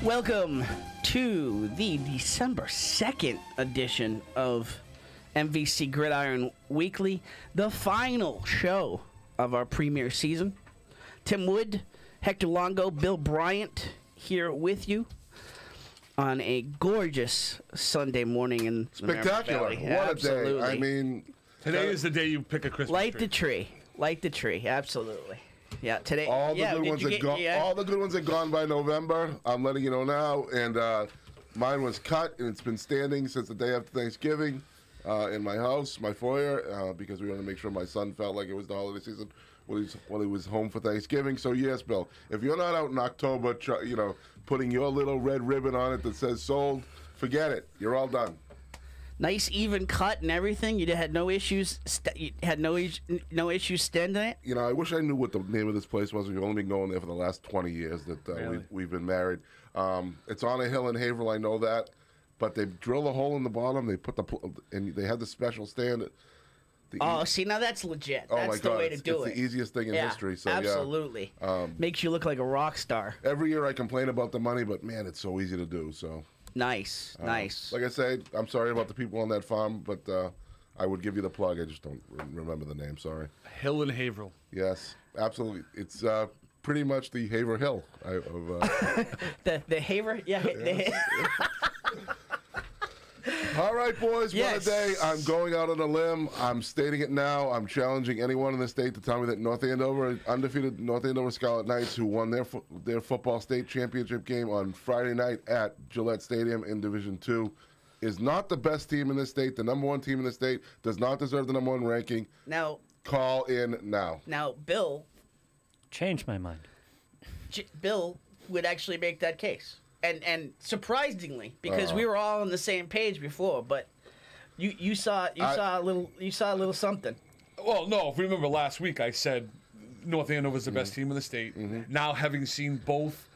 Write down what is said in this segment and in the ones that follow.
Welcome to the December 2nd edition of MVC Gridiron Weekly, the final show of our premier season. Tim Wood, Hector Longo, Bill Bryant here with you on a gorgeous Sunday morning in spectacular. What Absolutely. A day. I mean, today is the day you pick a Christmas light tree. the tree. Light the tree. Absolutely. Yeah, today. All the good ones are gone. All the good ones are gone by November. I'm letting you know now. And mine was cut, and it's been standing since the day after Thanksgiving in my house, my foyer, because we wanted to make sure my son felt like it was the holiday season while he was home for Thanksgiving. So yes, Bill, if you're not out in October, putting your little red ribbon on it that says sold, forget it. You're all done. Nice even cut and everything. You had no issues. You had no issues standing it. You know, I wish I knew what the name of this place was. We've only been going there for the last 20 years that Really? we've been married. It's on a hill in Haverhill. I know that, but they drill a hole in the bottom. They put and they had the special stand. See, now that's legit. Oh That's my the God, way to do it. It's the easiest thing in history. So absolutely. Yeah. Makes you look like a rock star. Every year I complain about the money, but man, it's so easy to do. So. Nice. Like I said, I'm sorry about the people on that farm, but I would give you the plug. I just don't remember the name. Sorry. Hill in Haverhill. Yes, absolutely. It's pretty much the Haverhill the Haver. Yeah. Yes. All right, boys. Yes. What a day. I'm going out on a limb. I'm stating it now. I'm challenging anyone in the state to tell me that North Andover, undefeated North Andover Scarlet Knights, who won their football state championship game on Friday night at Gillette Stadium in Division II, is not the best team in the state. The number one team in the state does not deserve the number one ranking. Now, call in now. Now, Bill. Change my mind. Bill would actually make that case. And surprisingly, because we were all on the same page before, but you saw a little something. Well, no, if you remember last week, I said North Andover is the best team in the state. Mm-hmm. Now, having seen both,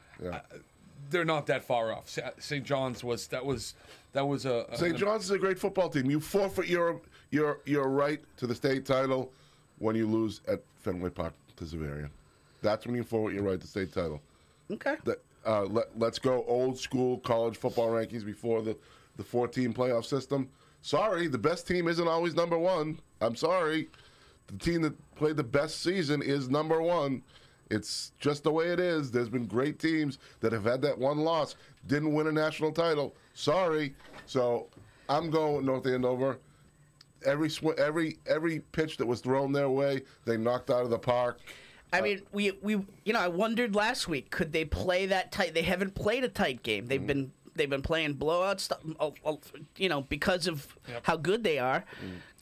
they're not that far off. St. John's was a St. John's is a great football team. You forfeit your right to the state title when you lose at Fenway Park to Xaverian. That's when you forfeit your right to state title. Okay. Let's go old school college football rankings before the 4-team playoff system. Sorry, the best team isn't always number one. I'm sorry. The team that played the best season is number one. It's just the way it is. There's been great teams that have had that one loss, didn't win a national title. Sorry. So I'm going with North Andover. Every pitch that was thrown their way, they knocked out of the park. I mean, we I wondered last week, could they play that tight? They haven't played a tight game. They've been playing blowout stuff, because of how good they are.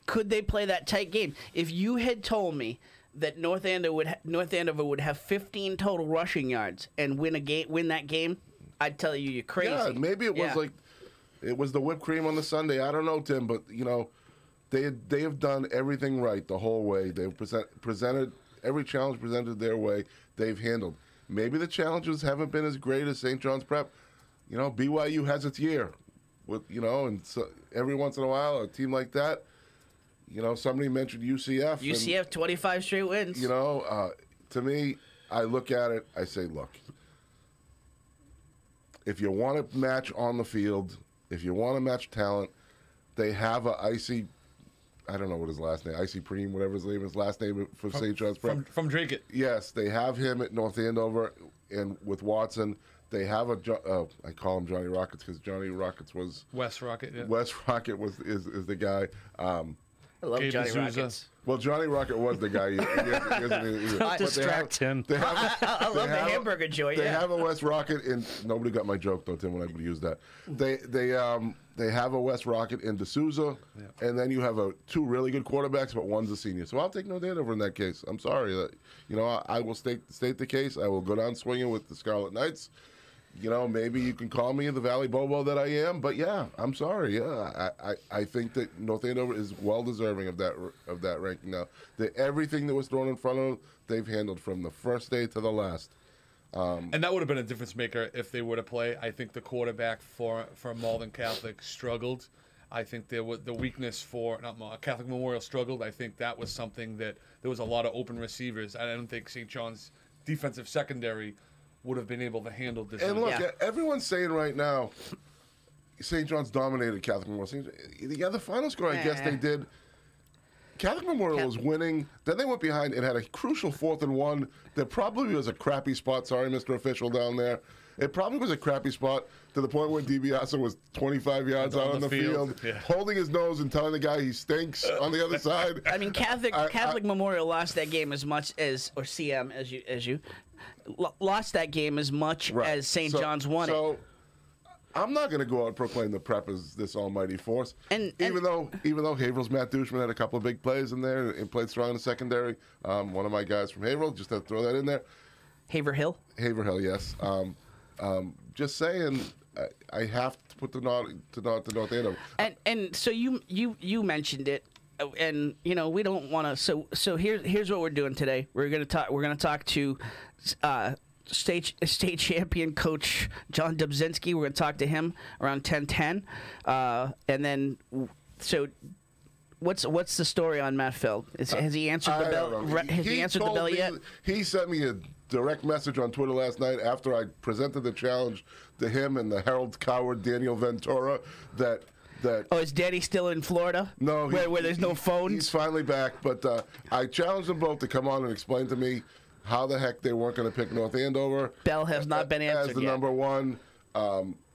Could they play that tight game? If you had told me that North Andover would have 15 total rushing yards and win that game, I'd tell you you're crazy. Yeah, maybe it was it was the whipped cream on the Sunday. I don't know, Tim, but they have done everything right the whole way. They've presented. Every challenge presented their way, they've handled. Maybe the challenges haven't been as great as St. John's Prep. BYU has its year. And so every once in a while, a team like that, somebody mentioned UCF. UCF, 25 straight wins. To me, I look at it, I say, look, if you want to match on the field, if you want to match talent, they have a icy, I don't know what his last name, Icy Preem, whatever his name is, last name for St. John's Prep. From Drake it. Yes, they have him at North Andover, and with Watson, they have I call him Johnny Rockets because Johnny Rockets was West Rocket. Yeah. West Rocket is the guy. I love Gabe Johnny D'Souza. Rockets. Well, Johnny Rocket was the guy. Don't distract him. I love the hamburger joint. They have a West Rocket, and nobody got my joke though, Tim. When I used that, they have a West Rocket in D'Souza, and then you have two really good quarterbacks, but one's a senior. So I'll take North Andover in that case. I'm sorry, I will state the case. I will go down swinging with the Scarlet Knights. Maybe you can call me the Valley Bobo that I am, but yeah, I'm sorry. Yeah, I think that North Andover is well deserving of that ranking now. Everything that was thrown in front of them, they've handled from the first day to the last. And that would have been a difference maker if they were to play. I think the quarterback for Malden Catholic struggled. I think the weakness for Catholic Memorial struggled. I think that was something that there was a lot of open receivers. I don't think St. John's defensive secondary would have been able to handle this. And look, everyone's saying right now, St. John's dominated Catholic Memorial. Yeah, the final score, I guess they did. Catholic Memorial was winning. Then they went behind and had a crucial 4th and 1. There probably was a crappy spot. Sorry, Mr. Official down there. It probably was a crappy spot to the point where DiBiase was 25 yards out on the field, holding his nose and telling the guy he stinks on the other side. I mean, Catholic Memorial lost that game as much as, or CM as you lost that game as much as St. John's won it. I'm not going to go out and proclaim the Prep as this almighty force. Even though Haverhill's Matt Dushman had a couple of big plays in there and played strong in the secondary. One of my guys from Haverhill, just had to throw that in there. Haverhill, yes. Just saying, I have to put the nod to North Andover. And so you mentioned it, and we don't want to. So here's what we're doing today. We're gonna talk to state champion coach John Dubzinski. We're gonna talk to him around 10:10, and then so. What's the story on Matt Feld? Has he answered the bell? Has he answered the bell yet? He sent me a direct message on Twitter last night after I presented the challenge to him and the Herald coward Daniel Ventura that. Oh, is Danny still in Florida? No, where there's no phones. He's finally back, but I challenged them both to come on and explain to me how the heck they weren't going to pick North Andover. Bell has not been answered as the yet. number one.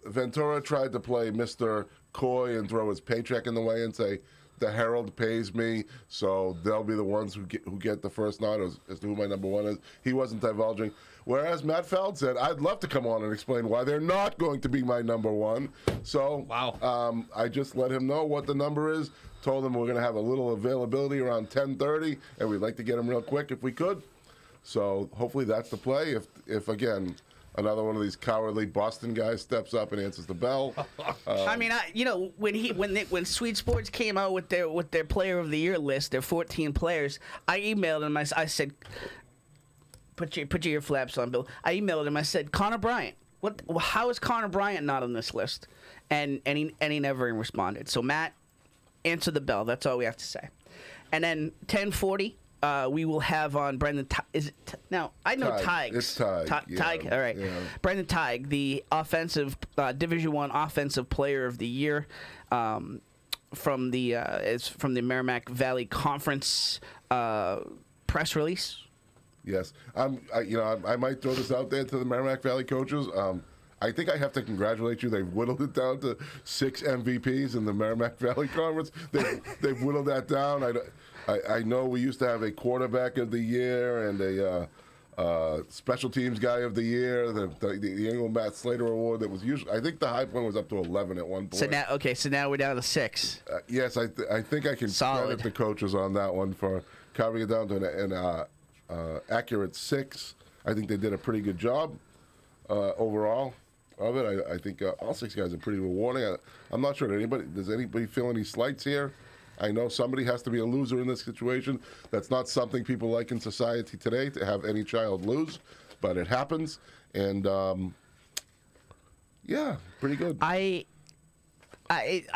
Ventura tried to play Mr. Coy and throw his paycheck in the way and say, the Herald pays me, so they'll be the ones who get the first nod as to who my number one is. He wasn't divulging. Whereas Matt Feld said, I'd love to come on and explain why they're not going to be my number one. So I just let him know what the number is, told him we're going to have a little availability around 10:30, and we'd like to get him real quick if we could. So hopefully that's the play. If again, another one of these cowardly Boston guys steps up and answers the bell. I mean, when Sweet Sports came out with their Player of the Year list, their 14 players, I emailed him. I said, "Put your ear flaps on, Bill." I emailed him. I said, "Connor Bryant. How is Connor Bryant not on this list?" And he never responded. So Matt, answer the bell. That's all we have to say. And then 10:40. We will have on Brendan. Now I know Tighe. It's Tighe. Tighe. All right. Yeah. Brendan Tighe, the offensive Division I Offensive Player of the Year, from the Merrimack Valley Conference press release. Yes, I might throw this out there to the Merrimack Valley coaches. I think I have to congratulate you. They've whittled it down to 6 MVPs in the Merrimack Valley Conference. They've whittled that down. I know we used to have a quarterback of the year and a special teams guy of the year, the annual Matt Slater Award that was usually, I think the high point was up to 11 at one point. So now we're down to 6. Yes, I think I can credit the coaches on that one for carving it down to an accurate 6. I think they did a pretty good job overall of it. I think all 6 guys are pretty rewarding. I'm not sure does anybody feel any slights here? I know somebody has to be a loser in this situation. That's not something people like in society today, to have any child lose, but it happens. And yeah, pretty good. I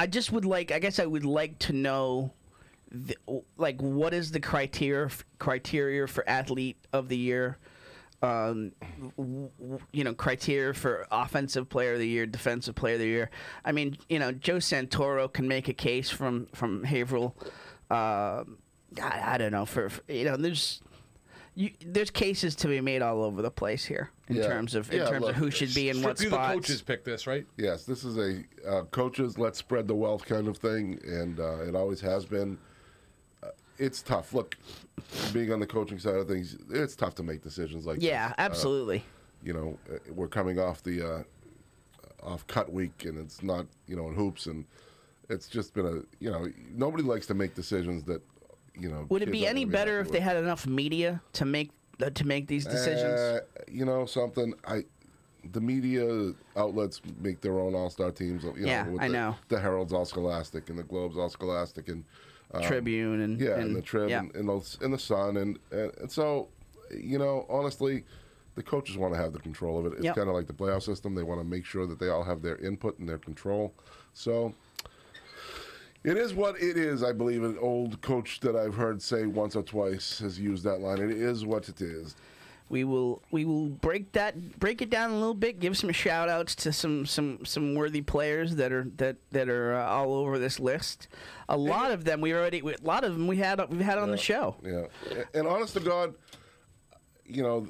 just would like. I guess I would like to know, what is the criteria for Athlete of the Year? Criteria for Offensive Player of the Year, Defensive Player of the Year. I mean, Joe Santoro can make a case from Haverhill. I don't know. There's cases to be made all over the place here in terms of who should be in what spots. The coaches pick this, right? Yes, this is a coaches let's spread the wealth kind of thing, and it always has been. It's tough. Look, being on the coaching side of things, it's tough to make decisions like this. Yeah, absolutely. We're coming off the off cut week, and it's not, in hoops, and it's just been nobody likes to make decisions that, Would it be any better if they had enough media to make these decisions? Something. The media outlets make their own all-star teams. I know. The Herald's all Scholastic, and the Globe's all Scholastic, and Tribune and the Trib and the Sun and so honestly, the coaches want to have the control of it. It's kind of like the playoff system. They want to make sure that they all have their input and their control. So it is what it is. I believe an old coach that I've heard say once or twice has used that line. It is what it is. we will break it down a little bit, give some shout outs to some worthy players that are all over this list. A lot of them we've had on the show. Yeah, and honest to God, you know,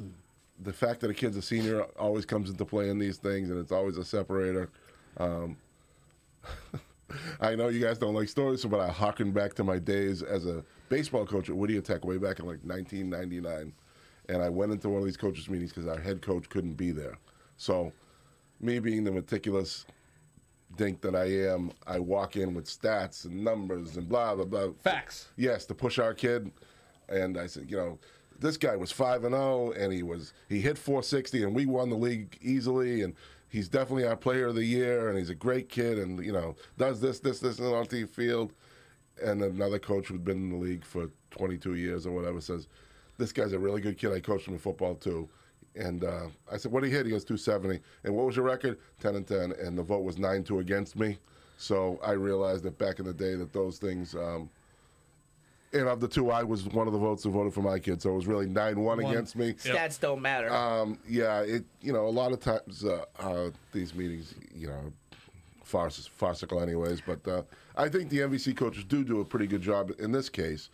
the fact that a kid's a senior always comes into play in these things, and it's always a separator. I know you guys don't like stories, but I harken back to my days as a baseball coach at Whittier Tech way back in like 1999. And I went into one of these coaches' meetings because our head coach couldn't be there. So me being the meticulous dink that I am, I walk in with stats and numbers and blah, blah, blah. Facts. Yes, to push our kid. And I said, you know, this guy was 5-0, and he hit 460, and we won the league easily, and he's definitely our player of the year, and he's a great kid, and, you know, does this, and on the field. And another coach who'd been in the league for 22 years or whatever says, this guy's a really good kid. I coached him in football, too. And I said, what did he hit? He goes 270. And what was your record? 10-10. And the vote was 9-2 against me. So I realized that back in the day that those things, and of the two, I was one of the votes who voted for my kid. So it was really 9-1 against me. Stats don't matter. Yeah, you know, a lot of times these meetings, you know, farcical anyways. But I think the MVC coaches do a pretty good job in this case,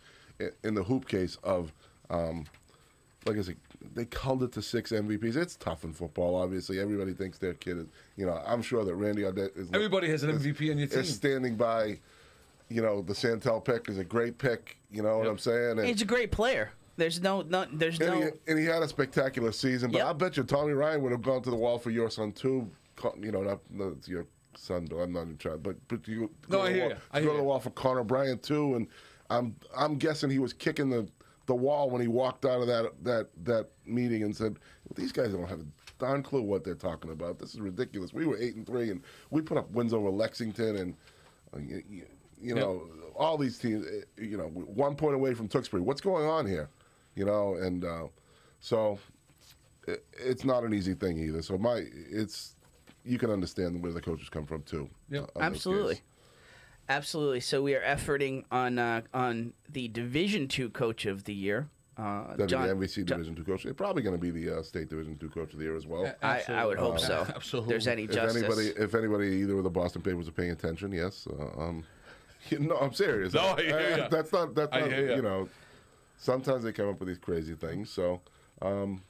in the hoop case of, like I said, they culled it to 6 MVPs. It's tough in football, obviously. Everybody thinks their kid is, you know, I'm sure that Randy Audette is. Everybody has an MVP on your team. Is standing by, you know, the Santel pick is a great pick. You know what I'm saying? And he's a great player. There's no. And he had a spectacular season, but I bet you Tommy Ryan would have gone to the wall for your son too. You know, not your son. I'm not your child, but you go to the wall for Connor Bryant too. And I'm guessing he was kicking the wall when he walked out of that meeting and said, well, these guys don't have a darn clue what they're talking about. This is ridiculous. We were 8-3, and we put up wins over Lexington and you know, all these teams, you know, 1 point away from Tewksbury. What's going on here? You know, and so it's not an easy thing either. So you can understand where the coaches come from too. Yeah, absolutely. Absolutely. So we are efforting on the Division II Coach of the Year. That'd be the MVC Division II Coach. They're probably going to be the State Division II Coach of the Year as well. I would hope so. Absolutely. There's any justice. If anybody, either of the Boston papers are paying attention, yes. No, I'm serious. No, I hear ya. That's not you know, sometimes they come up with these crazy things. So, No,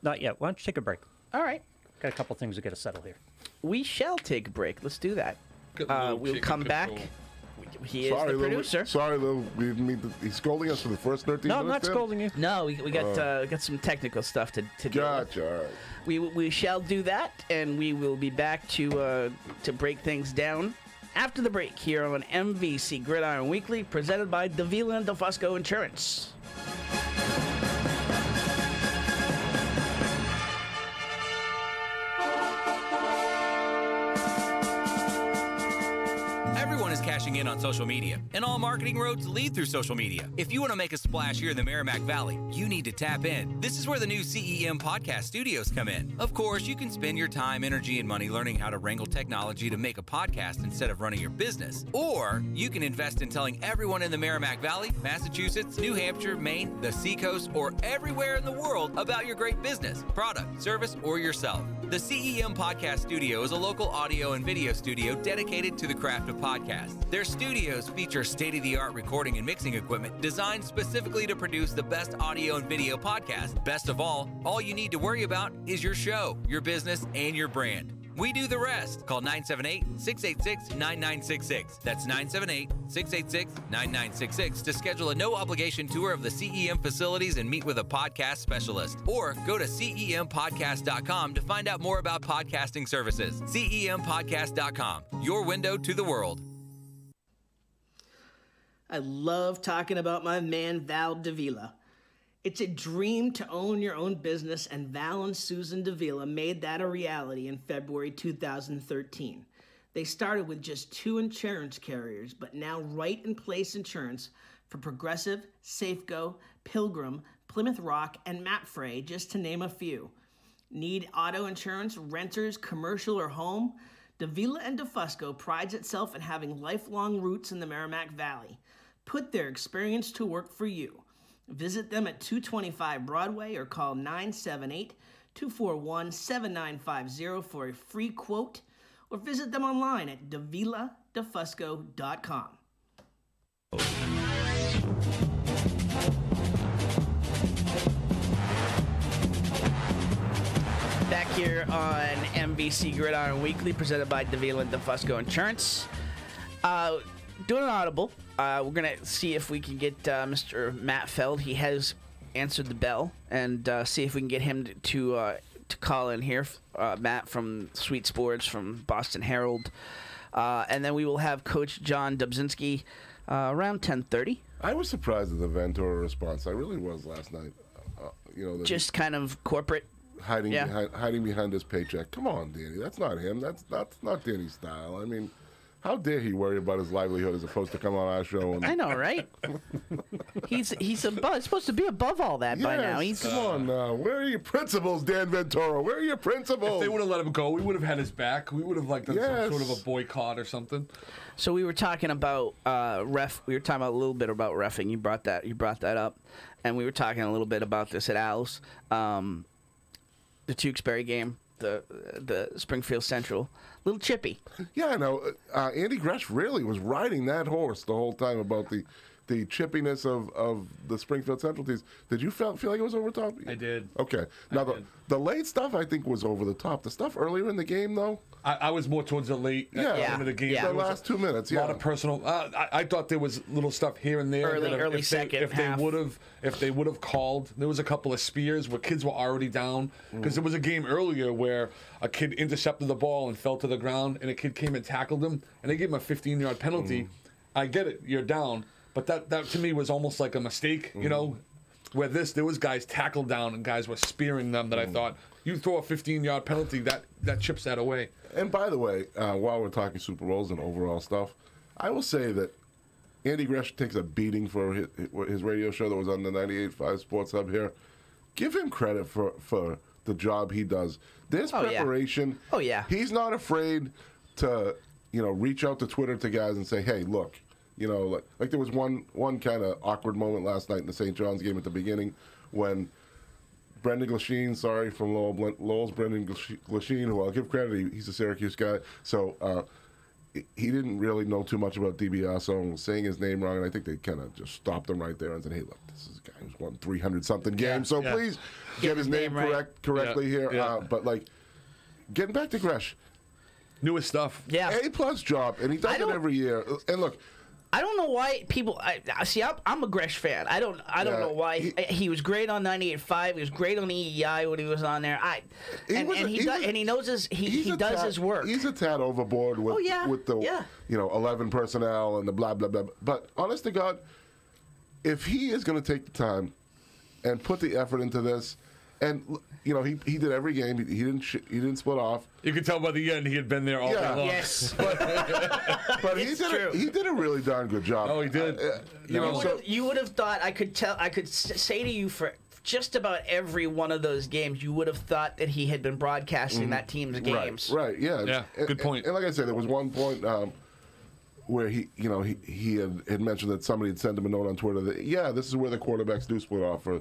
not yet. Why don't you take a break? All right. Got a couple things we got to settle here. We shall take a break. Let's do that. We'll come back. He is the producer. Sorry, Lou. We didn't mean to, he's scolding us for the first 13 minutes. No, I'm not scolding you. No, we got some technical stuff to do. Gotcha. All right. We shall do that, and we will be back to break things down after the break here on MVC Gridiron Weekly, presented by Davila and DeFusco Insurance. Everyone is cashing in on social media, and all marketing roads lead through social media. If you want to make a splash here in the Merrimack Valley, you need to tap in. This is where the new CEM podcast studios come in. Of course, you can spend your time, energy, and money learning how to wrangle technology to make a podcast instead of running your business. Or you can invest in telling everyone in the Merrimack Valley, Massachusetts, New Hampshire, Maine, the Seacoast, or everywhere in the world about your great business, product, service, or yourself. The CEM Podcast Studio is a local audio and video studio dedicated to the craft of podcasts. Their studios feature state-of-the-art recording and mixing equipment designed specifically to produce the best audio and video podcast. Best of all you need to worry about is your show, your business, and your brand. We do the rest. Call 978-686-9966. That's 978-686-9966 to schedule a no-obligation tour of the CEM facilities and meet with a podcast specialist. Or go to CEMpodcast.com to find out more about podcasting services. CEMpodcast.com, your window to the world. I love talking about my man, Val Davila. It's a dream to own your own business, and Val and Susan Davila made that a reality in February 2013. They started with just 2 insurance carriers, but now Right in Place Insurance for Progressive, Safeco, Pilgrim, Plymouth Rock, and Mapfre, just to name a few. Need auto insurance, renters, commercial, or home? Davila and DeFusco prides itself in having lifelong roots in the Merrimack Valley. Put their experience to work for you. Visit them at 225 Broadway or call 978-241-7950 for a free quote, or visit them online at daviladefusco.com. Back here on MVC Gridiron Weekly, presented by Davila and DeFusco Insurance. Doing an audible. We're going to see if we can get Mr. Matt Feld. He has answered the bell, and see if we can get him to call in here. Matt from Sweet Sports, from Boston Herald. And then we will have Coach John Dubzinski around 10:30. I was surprised at the Ventura response. I really was last night. Just kind of corporate. Hiding behind his paycheck. Come on, Danny. That's not him. That's not Danny's style. I mean, how dare he worry about his livelihood as opposed to come on our show? And... I know, right? he's supposed to be above all that by now. Come on now. Where are your principles, Dan Ventura? Where are your principles? If they would have let him go, we would have had his back. We would have done some sort of a boycott or something. So we were talking about ref. We were talking about a little bit about reffing. You brought that up, and we were talking a little bit about this at Al's. The Tewksbury game, the Springfield Central, a little chippy. Yeah, I know. Andy Gresh really was riding that horse the whole time about the chippiness of the Springfield Central teams. Did you feel like it was over the top? I did. Okay. Now, the late stuff, I think, was over the top. The stuff earlier in the game, though? I was more towards the late end of the game. Yeah. The last 2 minutes, a lot of personal. I thought there was little stuff here and there. Early second half. If they would have called, there was a couple of spears where kids were already down. Because there was a game earlier where a kid intercepted the ball and fell to the ground, and a kid came and tackled him, and they gave him a 15-yard penalty. I get it, you're down. But that to me was almost like a mistake, you know, where there was guys tackled down and guys were spearing them that I thought, you throw a 15-yard penalty, that chips that away. And by the way, while we're talking Super Bowls and overall stuff, I will say that Andy Gresh takes a beating for his radio show that was on the 98.5 Sports Hub here. Give him credit for the job he does. There's preparation. Oh, yeah. He's not afraid to, reach out to Twitter to guys and say, hey, look. Like there was one kind of awkward moment last night in the St. John's game at the beginning when Brendan Glasheen, from Lowell's Brendan Glasheen, who I'll give credit, he's a Syracuse guy, so he didn't really know too much about DiBiase, saying his name wrong, and I think they kind of just stopped him right there and said, hey, look, this is a guy who's won 300-something games, please get his name correctly here. Yeah. But, getting back to Gresh. Newest stuff. Yeah. A-plus job, and he does it every year. And look, I don't know why people. I'm a Gresh fan. I don't know why he was great on 98.5. He was great on EEI when he was on there. He knows his work. He's a tad overboard with the 11 personnel and the blah blah blah. But honest to God, if he is going to take the time and put the effort into this, and he did every game. He didn't split off. You could tell by the end he had been there all day long. Yes, but he did a really darn good job. Oh, he did. You would have thought I could say to you for just about every one of those games, you would have thought that he had been broadcasting that team's games. Right. Yeah. Yeah. Good point. And like I said, there was one point where he had mentioned that somebody had sent him a note on Twitter that this is where the quarterbacks do split off for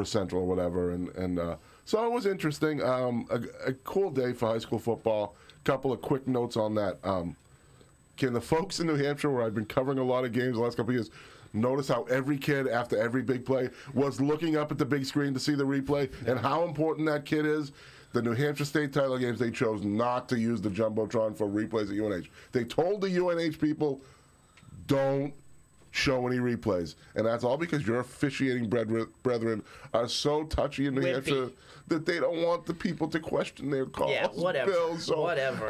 Central or whatever, and so it was interesting. A cool day for high school football. Couple of quick notes on that. Can the folks in New Hampshire, where I've been covering a lot of games the last couple of years, notice how every kid after every big play was looking up at the big screen to see the replay and how important that kid is? The New Hampshire State title games, they chose not to use the Jumbotron for replays at UNH. They told the UNH people, don't show any replays, and that's all because your officiating brethren are so touchy in New Hampshire that they don't want the people to question their calls. Yeah, whatever. Bill. So, whatever.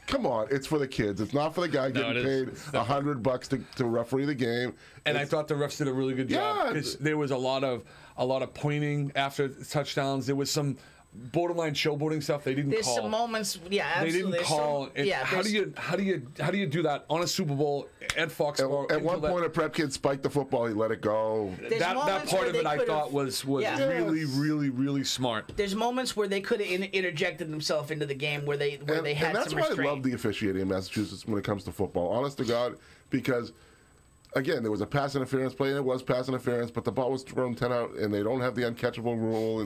Come on, it's for the kids. It's not for the guy getting paid $100 to referee the game. And I thought the refs did a really good job because there was a lot of pointing after touchdowns. There was some borderline showboating stuff they didn't call. There's some moments, absolutely. They didn't call. How do you do that on a Super Bowl at Foxborough? At one point, a prep kid spiked the football. He let it go. That part of it I thought was really, really, really smart. There's moments where they could have interjected themselves into the game where they had some restraint. And that's why I love the officiating in Massachusetts when it comes to football. Honest to God, because again, there was a pass interference play, and it was pass interference, but the ball was thrown 10 out, and they don't have the uncatchable rule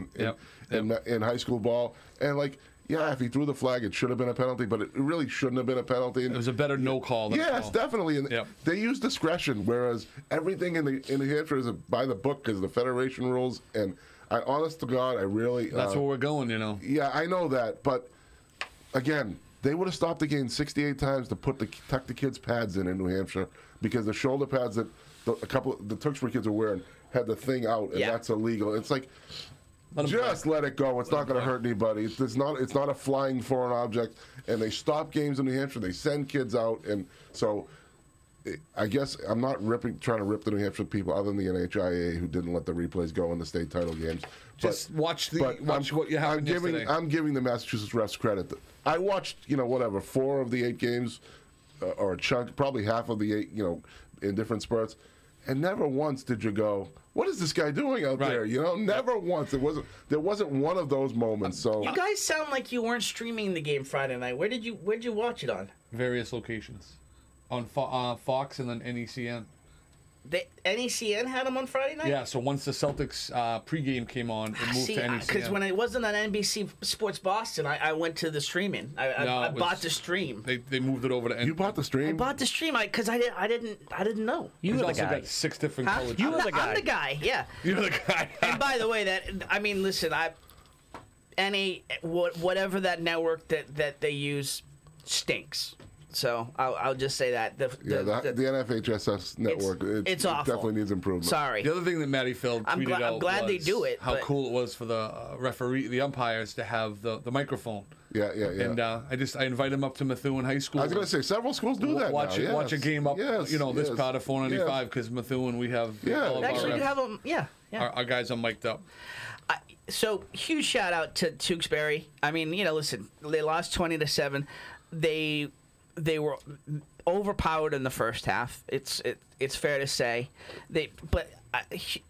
in high school ball. And, like, yeah, if he threw the flag, it should have been a penalty, but it really shouldn't have been a penalty. And it was a better no call than yes, call. Definitely. And they use discretion, whereas everything in New Hampshire is by the book because of the federation rules. And honest to God, I really... That's where we're going, you know. Yeah, I know that, but, again, they would have stopped the game 68 times to tuck the kids' pads in New Hampshire because the shoulder pads that the Tewksbury kids are wearing had the thing out, and that's illegal. It's like... Just let it go. It's not going to hurt anybody. It's not a flying foreign object. And they stop games in New Hampshire. They send kids out. And so I guess I'm not trying to rip the New Hampshire people other than the NHIA who didn't let the replays go in the state title games. Just watch what you have yesterday. I'm giving the Massachusetts refs credit. I watched, 4 of the 8 games or a chunk, probably half of the 8, in different spurts. And never once did you go, what is this guy doing out there? Never once. There wasn't one of those moments. So you guys sound like you weren't streaming the game Friday night. Where'd you watch it on? Various locations, on Fox and then NECN. The NECN had them on Friday night? Yeah, so once the Celtics pregame came on, it moved to NECN. Because when it wasn't on NBC Sports Boston, I went to the streaming. I bought the stream. They moved it over to NBC. You bought the stream? I bought the stream because I didn't know. You were the guy. Got 6 different colors. I'm the guy, yeah. You're the guy. And by the way, listen, whatever that network that they use stinks. So I'll just say that the NFHSS network it's awful. Definitely needs improvement. Sorry. The other thing that Matty Feld tweeted out I'm glad they do it. How cool it was for the the umpires to have the microphone. Yeah. And I invite him up to Methuen High School. I was going to say several schools do that. Watch a game up. This part of 495 because Methuen we have all of actually you have them. Yeah. Our guys are mic'd up. So huge shout out to Tewksbury. I mean, listen, they lost 20-7. They were overpowered in the first half. It's fair to say.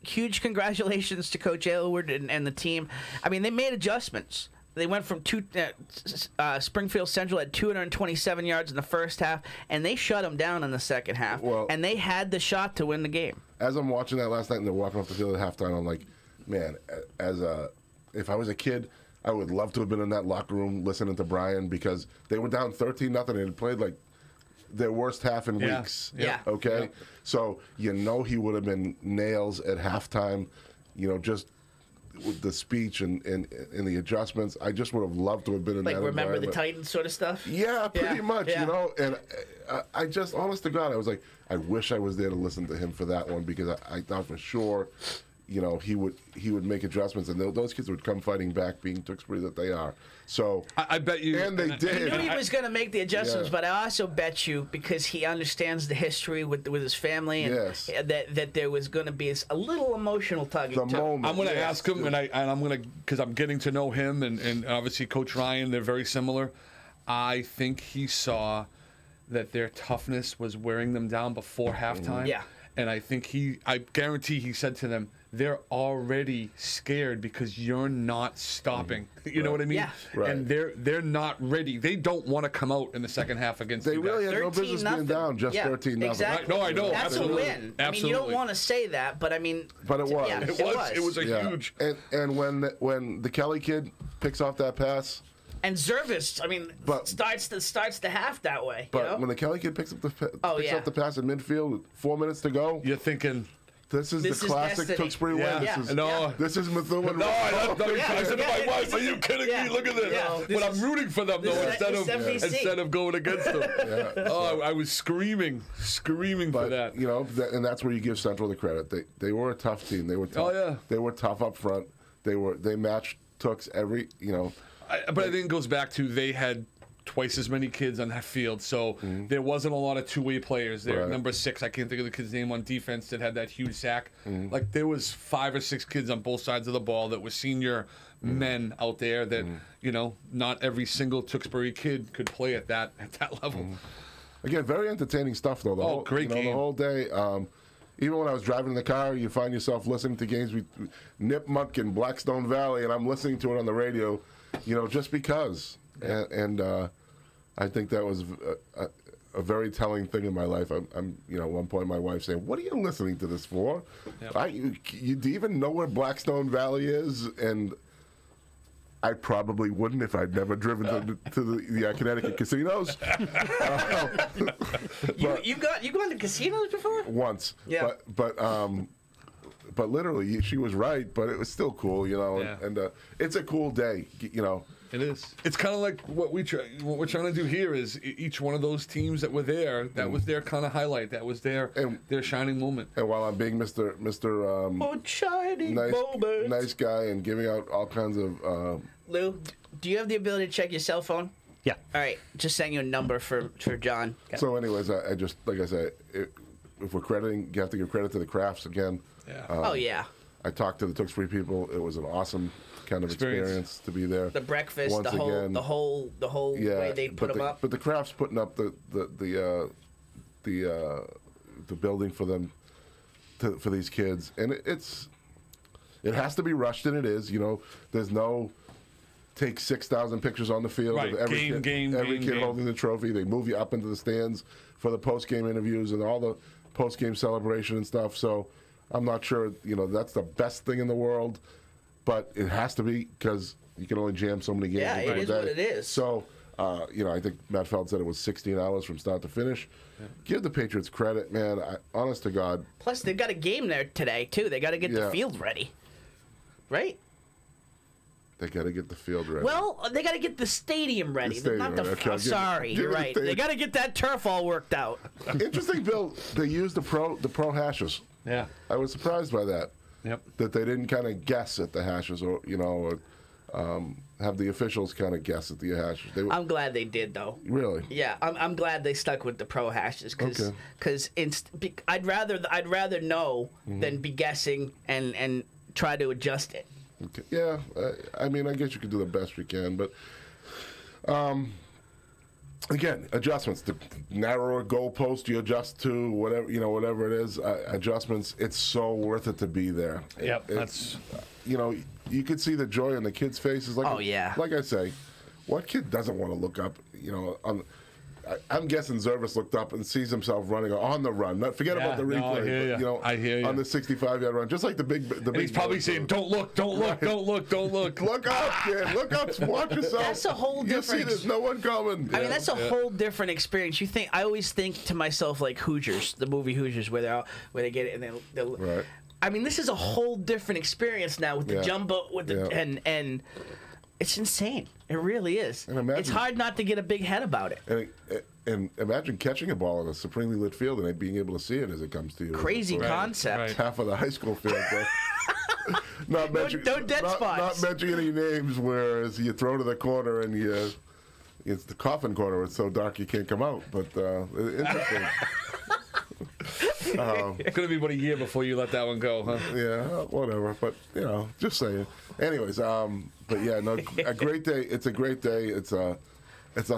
Huge congratulations to Coach Aylward and the team. I mean, they made adjustments. They went from Springfield Central had 227 yards in the first half, and they shut them down in the second half. Well, and they had the shot to win the game. As I'm watching that last night and they're walking off the field at halftime, I'm like, man, if I was a kid, I would love to have been in that locker room listening to Brian because they were down 13-0 and had played like their worst half in weeks. Yeah. Okay? Yeah. So, he would have been nails at halftime, just with the speech and the adjustments. I just would have loved to have been in that environment. Like, remember the Titans sort of stuff? Yeah, pretty much, yeah. And I just, honest to God, I was like, I wish I was there to listen to him for that one because I thought for sure he would make adjustments, and those kids would come fighting back, being Tewksbury that they are. So I bet you, and they did. I knew he was going to make the adjustments, but I also bet you because he understands the history with his family, and that there was going to be a little emotional tugging. I'm going to ask him, and I'm going to because I'm getting to know him, and obviously Coach Ryan. They're very similar. I think he saw that their toughness was wearing them down before halftime. Yeah. And I think I guarantee he said to them, they're already scared because you're not stopping. You know what I mean? Yeah. Right. And they're not ready. They don't want to come out in the second half against They you really guys. had no business being down, just 13-0. Exactly. No, I know. That's absolutely. a win. Absolutely. I mean, you don't want to say that, but I mean. But it was. Yeah, It was a huge. And when the Kelly kid picks off that pass. And Zervis, I mean, starts the half that way. But when the Kelly kid picks up the pass in midfield with 4 minutes to go, you're thinking, this is the classic Tewksbury way. This is Methuen. No, I said to my wife, are you kidding me? Look at this. Yeah. But I'm rooting for them though instead of going against them. I was screaming for that. And that's where you give Central the credit. They were a tough team. They were tough. They were tough up front. They matched Tooks every. But I think it goes back to they had twice as many kids on that field, so there wasn't a lot of two-way players there. Right. Number 6, I can't think of the kid's name on defense that had that huge sack. Like there was 5 or 6 kids on both sides of the ball that were senior men out there that not every single Tewksbury kid could play at that level. Again, very entertaining stuff though. Great game. The whole day. Even when I was driving in the car, you find yourself listening to games with Nipmuc and Blackstone Valley, and I'm listening to it on the radio. Just because, and I think that was a very telling thing in my life. I'm at one point my wife saying, "What are you listening to this for? Yep. You do you even know where Blackstone Valley is?" And I probably wouldn't if I'd never driven to the Connecticut casinos. You've gone to casinos before? Once. Yeah. But literally, she was right. But it was still cool, Yeah. And it's a cool day, It is. It's kind of like what we're trying to do here is each one of those teams that were there. That was their kind of highlight. That was their shining moment. And while I'm being Mr. Shining moment. nice guy and giving out all kinds of. Lou, do you have the ability to check your cell phone? Yeah. All right, just send you a number for John. So, anyways, I just like I said, if we're crediting, you have to give credit to the Crafts again. Yeah. Oh yeah. I talked to the Tewksbury people. It was an awesome kind of experience to be there. The breakfast, Once the whole yeah, way they put them up. But the Crafts putting up the building for them for these kids, and it has to be rushed, and it is. There's no take 6,000 pictures on the field Right. of every kid holding the trophy. They move you up into the stands for the post-game interviews and all the post-game celebration and stuff. So I'm not sure, that's the best thing in the world, but it has to be because you can only jam so many games Yeah, into it a is day. what it is. So, I think Matt Feld said it was 16 hours from start to finish. Yeah. Give the Patriots credit, man. Honest to God. Plus, they've got a game there today, too. They got to get the Yeah. field ready. Right? They got to get the field ready. Well, they got to get the stadium ready. Not the. Okay, sorry, you're right. They got to get that turf all worked out. Interesting, Bill. They used the pro hashes. Yeah. I was surprised by that. Yep. That they didn't kind of guess at the hashes, or have the officials kind of guess at the hashes. I'm glad they did, though. Really? Yeah, I'm glad they stuck with the pro hashes because I'd rather know than be guessing and try to adjust it. Okay. Yeah, I guess you could do the best you can, but again, adjustments. The narrower goalpost you adjust to, whatever it is, adjustments. It's so worth it to be there. Yep, that's. You could see the joy on the kids' faces. Like, oh yeah. Like I say, what kid doesn't want to look up? I'm guessing Zervis looked up and sees himself running on the run. Forget about the replay. No, I hear you. I hear you. On the 65-yard run, just like the big. He's probably saying, "Don't look, don't look, don't look, don't look." Look up, kid. Look up. Watch yourself. That's a whole different. You see, there's no one coming. I mean, that's a whole different experience. I always think to myself like Hoosiers, the movie Hoosiers, where they get it and they'll. Right. I mean, this is a whole different experience now with the jumbo and it's insane. It really is. And imagine, it's hard not to get a big head about it. And imagine catching a ball in a supremely lit field and being able to see it as it comes to you. Crazy concept. Right. Half of the high school field. Not mentioning not mentioning any names. Whereas you throw to the corner and it's the coffin corner. It's so dark you can't come out. But interesting. It's going to be about a year before you let that one go, huh? Yeah, whatever. But, just saying. Anyways, but yeah, no, a great day. It's a great day. It's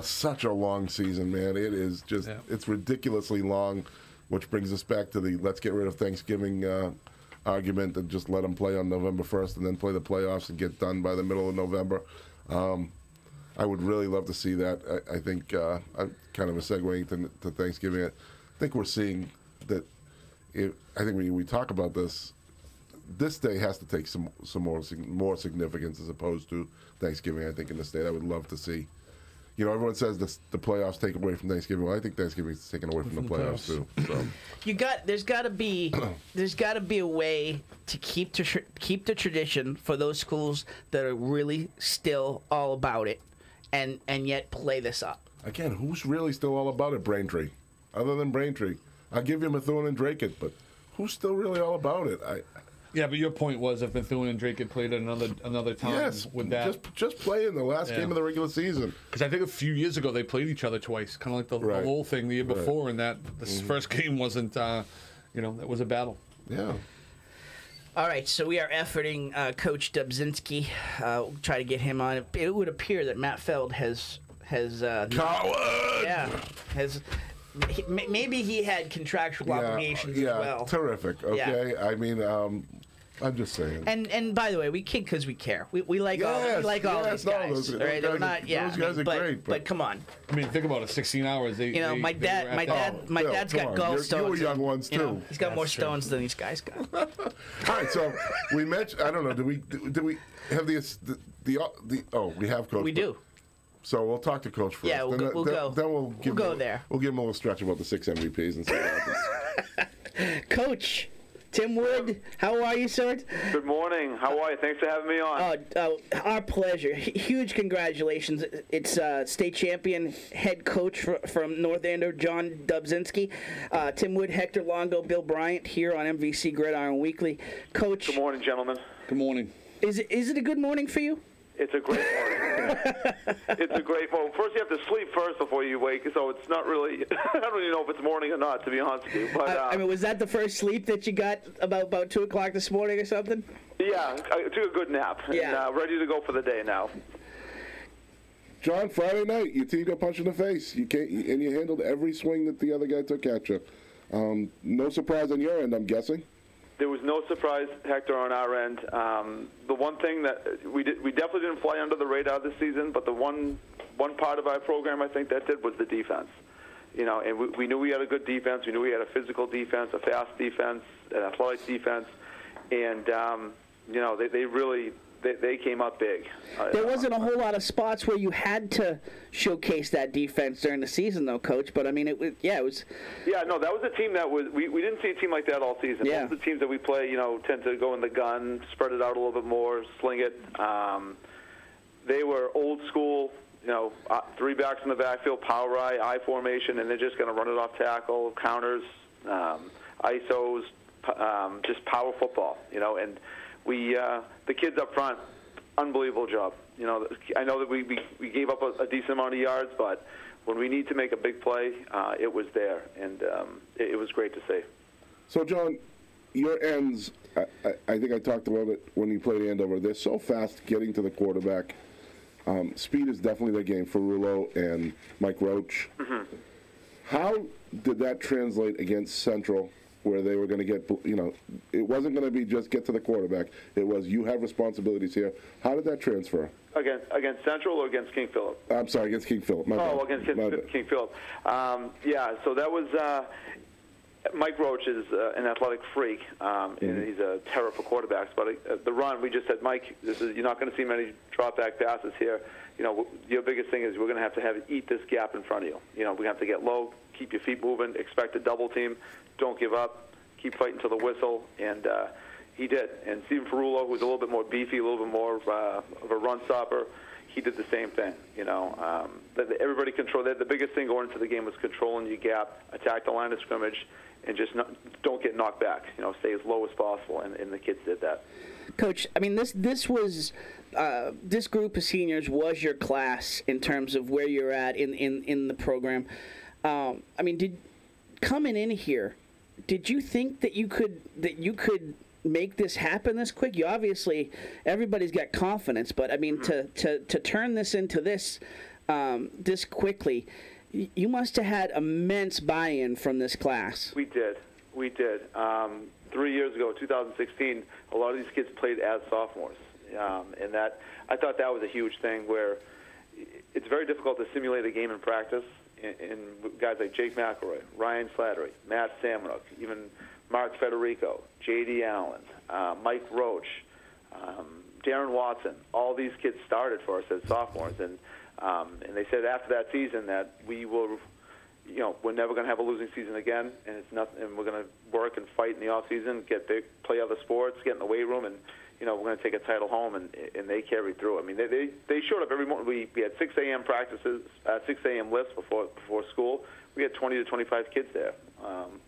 such a long season, man. It is just, it's ridiculously long, which brings us back to the let's get rid of Thanksgiving argument and just let them play on November 1st and then play the playoffs and get done by the middle of November. I would really love to see that. I think I'm kind of a segue to Thanksgiving. I think we're seeing that. I think when we talk about this day has to take some more significance as opposed to Thanksgiving. I think in the state, I would love to see. Everyone says the playoffs take away from Thanksgiving. Well, I think Thanksgiving is taken away from the playoffs too. So there's got to be a way to keep the tradition for those schools that are really still all about it, and yet play this up. Again, who's really still all about it? Braintree, other than Braintree. I'll give you Methuen and Drake it, but who's still really all about it? Yeah, but your point was if Methuen and Drake had played another time, yes, with that just play in the last game of the regular season. Because I think a few years ago they played each other twice, kind of like the whole thing the year before, and that this first game wasn't, that was a battle. Yeah. All right, so we are efforting Coach Dubzinski. Try to get him on. It would appear that Matt Feld has Coward. Yeah, maybe he had contractual obligations as well. Terrific. Okay, I mean, I'm just saying. And by the way, we kid because we care. We like all these guys. Those Right? guys We're not. those guys are great. But come on. I mean, think about it. 16 hours. My dad's got gallstones. You were young ones too. He's got more stones than these guys got. All right, so we mentioned. I don't know. Do we have we have Coach. We do. So we'll talk to Coach first. Yeah, we'll go. Then we'll go there. We'll give him a little stretch about the 6 MVPs and see what happens. Coach Tim Wood, how are you, sir? Good morning. How are you? Thanks for having me on. Our pleasure. Huge congratulations. It's state champion head coach from North Andover, John Dubzinski. Tim Wood, Hector Longo, Bill Bryant here on MVC Gridiron Weekly. Coach. Good morning, gentlemen. Good morning. Is it a good morning for you? It's a great morning. It's a great morning. First, you have to sleep first before you wake, so it's not really. I don't even know if it's morning or not, to be honest with you. But I mean, was that the first sleep that you got about 2 o'clock this morning or something? Yeah, I took a good nap. Yeah. And ready to go for the day now. John, Friday night, your team got punched in the face. You handled every swing that the other guy took at you. No surprise on your end, I'm guessing. There was no surprise, Hector, on our end. The one thing that we definitely didn't fly under the radar this season, but the one part of our program I think that did was the defense. And we knew we had a good defense. We knew we had a physical defense, a fast defense, an athletic defense, and they really came up big. There wasn't a whole lot of spots where you had to showcase that defense during the season, though, Coach. But I mean, it was. Yeah, no, that was a team that was. We didn't see a team like that all season. Yeah. Most of the teams that we play, tend to go in the gun, spread it out a little bit more, sling it. They were old school. 3 backs in the backfield, power I formation, and they're just going to run it off tackle, counters, ISOs, just power football. And we, the kids up front, unbelievable job. I know that we gave up a decent amount of yards, but when we need to make a big play, it was there, and it was great to see. So, John, your ends, I think I talked about it when you played Andover. They're so fast getting to the quarterback. Speed is definitely their game for Rulo and Mike Roach. Mm-hmm. How did that translate against Central, where they were going to get, it wasn't going to be just get to the quarterback. It was, you have responsibilities here. How did that transfer? Against Central or against King Philip? I'm sorry, against King Philip. Against King Philip. So that was, Mike Roach is an athletic freak, and he's a terror for quarterbacks. But the run, we just said, Mike, you're not going to see many drop-back passes here. Your biggest thing is we're going to have eat this gap in front of you. We have to get low, keep your feet moving, expect a double team, don't give up, keep fighting to the whistle, and he did. And Stephen Ferrulo, who's a little bit more beefy, a little bit more of a run stopper, he did the same thing. Everybody controlled that. The biggest thing going into the game was controlling your gap, attack the line of scrimmage, and just don't get knocked back. Stay as low as possible, and the kids did that. Coach, I mean, this was this group of seniors was your class in terms of where you're at in the program. I mean, coming in here, did you think that you could make this happen this quick? You obviously, everybody's got confidence, but I mean, to turn this into this quickly, you must have had immense buy-in from this class. We did. 3 years ago, 2016, a lot of these kids played as sophomores, and that I thought that was a huge thing. Where it's very difficult to simulate a game in practice. And guys like Jake McElroy, Ryan Slattery, Matt Samanuk, even Mark Federico, J.D. Allen, Mike Roach, Darren Watson, all these kids started for us as sophomores, and they said after that season that we will, we're never going to have a losing season again, and it's nothing, and we're going to work and fight in the off season, play other sports, get in the weight room, and we're going to take a title home, and they carried through. I mean, they showed up every morning. We had 6 a.m. practices, 6 a.m. lifts before school. We had 20 to 25 kids there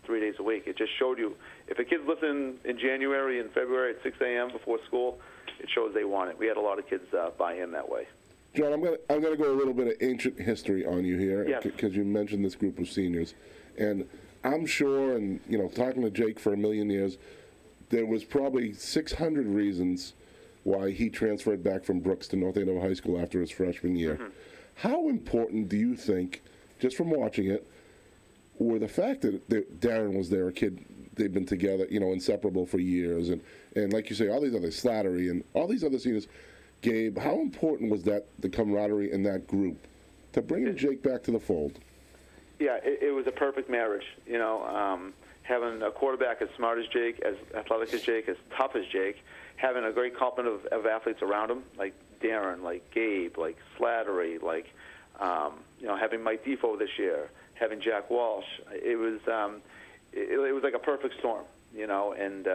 3 days a week. It just showed you, if a kid's lifting in January and February at 6 a.m. before school, it shows they want it. We had a lot of kids buy in that way. John, I'm gonna go a little bit of ancient history on you here, because you mentioned this group of seniors, and I'm sure, and talking to Jake for a million years, there was probably 600 reasons why he transferred back from Brooks to North Andover High School after his freshman year. Mm-hmm. How important do you think, just from watching it, were the fact that Darren was there, a kid they've been together, inseparable for years. And like you say, all these other Slattery and all these other seniors. Gabe, how important was that, the camaraderie in that group, to bring Jake back to the fold? Yeah, it was a perfect marriage. Having a quarterback as smart as Jake, as athletic as Jake, as tough as Jake, having a great complement of athletes around him, like Darren, like Gabe, like Slattery, like having Mike Defoe this year, having Jack Walsh. It was like a perfect storm, and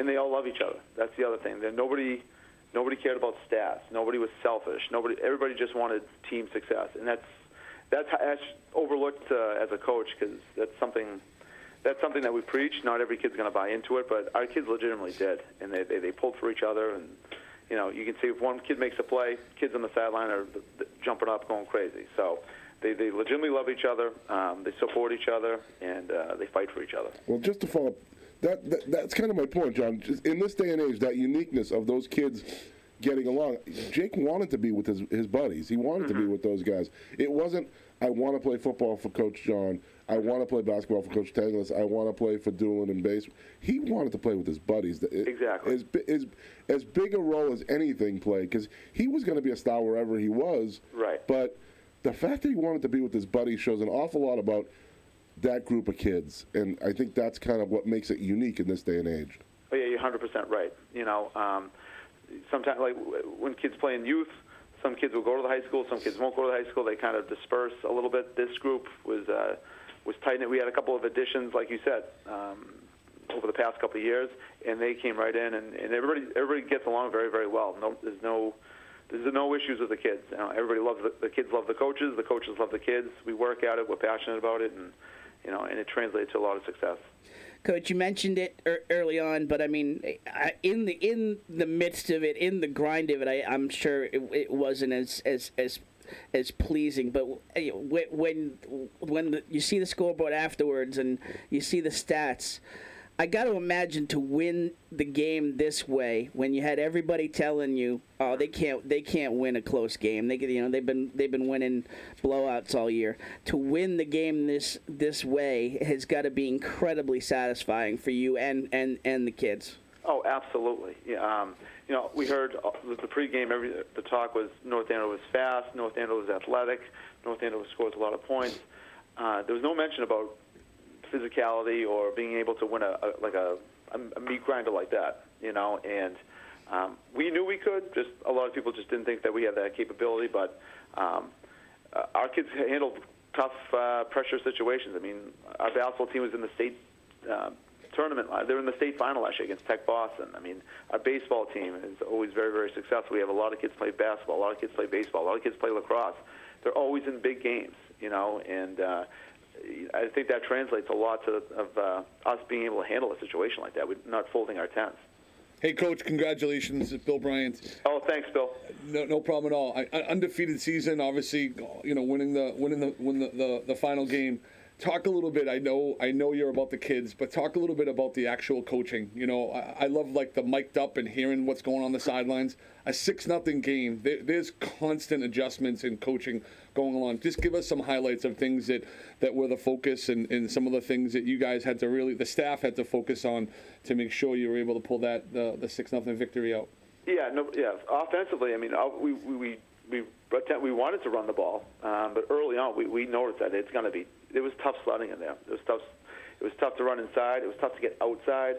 they all love each other. That's the other thing. Nobody cared about stats. Nobody was selfish. Everybody just wanted team success, and that's overlooked as a coach, because that's something that we preach. Not every kid's going to buy into it, but our kids legitimately did, and they pulled for each other. And you can see if one kid makes a play, kids on the sideline are jumping up, going crazy. So they legitimately love each other. They support each other, and they fight for each other. Well, just to follow up, that's kind of my point, John. Just in this day and age, that uniqueness of those kids getting along. Jake wanted to be with his buddies. He wanted to be with those guys. It wasn't, I want to play football for Coach John. I want to play basketball for Coach Tanglis. I want to play for Doolin and base. He wanted to play with his buddies. Exactly. As big a role as anything played, because he was going to be a star wherever he was. Right. But the fact that he wanted to be with his buddies shows an awful lot about that group of kids. And I think that's kind of what makes it unique in this day and age. Oh, yeah, you're 100% right. Sometimes, like when kids play in youth, some kids will go to the high school, some kids won't go to the high school. They kind of disperse a little bit. This group was tight-knit. We had a couple of additions, like you said, over the past couple of years, and they came right in, and everybody gets along very, very well. There's no issues with the kids. Everybody loves the kids love the coaches love the kids. We work at it, we're passionate about it, and it translates to a lot of success. Coach, you mentioned it early on, but I mean, in the midst of it, in the grind of it, I'm sure it wasn't as pleasing. But when you see the scoreboard afterwards and you see the stats, I got to imagine to win the game this way, when you had everybody telling you, "Oh, they can't win a close game. They've been winning blowouts all year." To win the game this way has got to be incredibly satisfying for you and the kids. Oh, absolutely. Yeah. We heard the pregame. The talk was North Andover was fast, North Andover was athletic, North Andover scores a lot of points. There was no mention about physicality or being able to win a meat grinder like that, and we knew we could. Just a lot of people just didn't think that we had that capability. But our kids handled tough pressure situations. I mean, our basketball team was in the state tournament. They were in the state final last year against Tech Boston. I mean, our baseball team is always very, very successful. We have a lot of kids play basketball, a lot of kids play baseball, a lot of kids play lacrosse. They're always in big games, and I think that translates a lot of us being able to handle a situation like that. We're not folding our tents. Hey, Coach, congratulations, Bill Bryant. Oh, thanks, Bill. No problem at all. Undefeated season, obviously, winning the final game. Talk a little bit. I know you're about the kids, but talk a little bit about the actual coaching. I love like the mic'd up and hearing what's going on the sidelines. A 6-0 game. There's constant adjustments in coaching going along. Just give us some highlights of things that were the focus and some of the things that you guys had to the staff had to focus on to make sure you were able to pull the 6-0 victory out. Yeah. Offensively, I mean, we wanted to run the ball, but early on we noticed that it was tough sledding in there. It was tough to run inside. It was tough to get outside.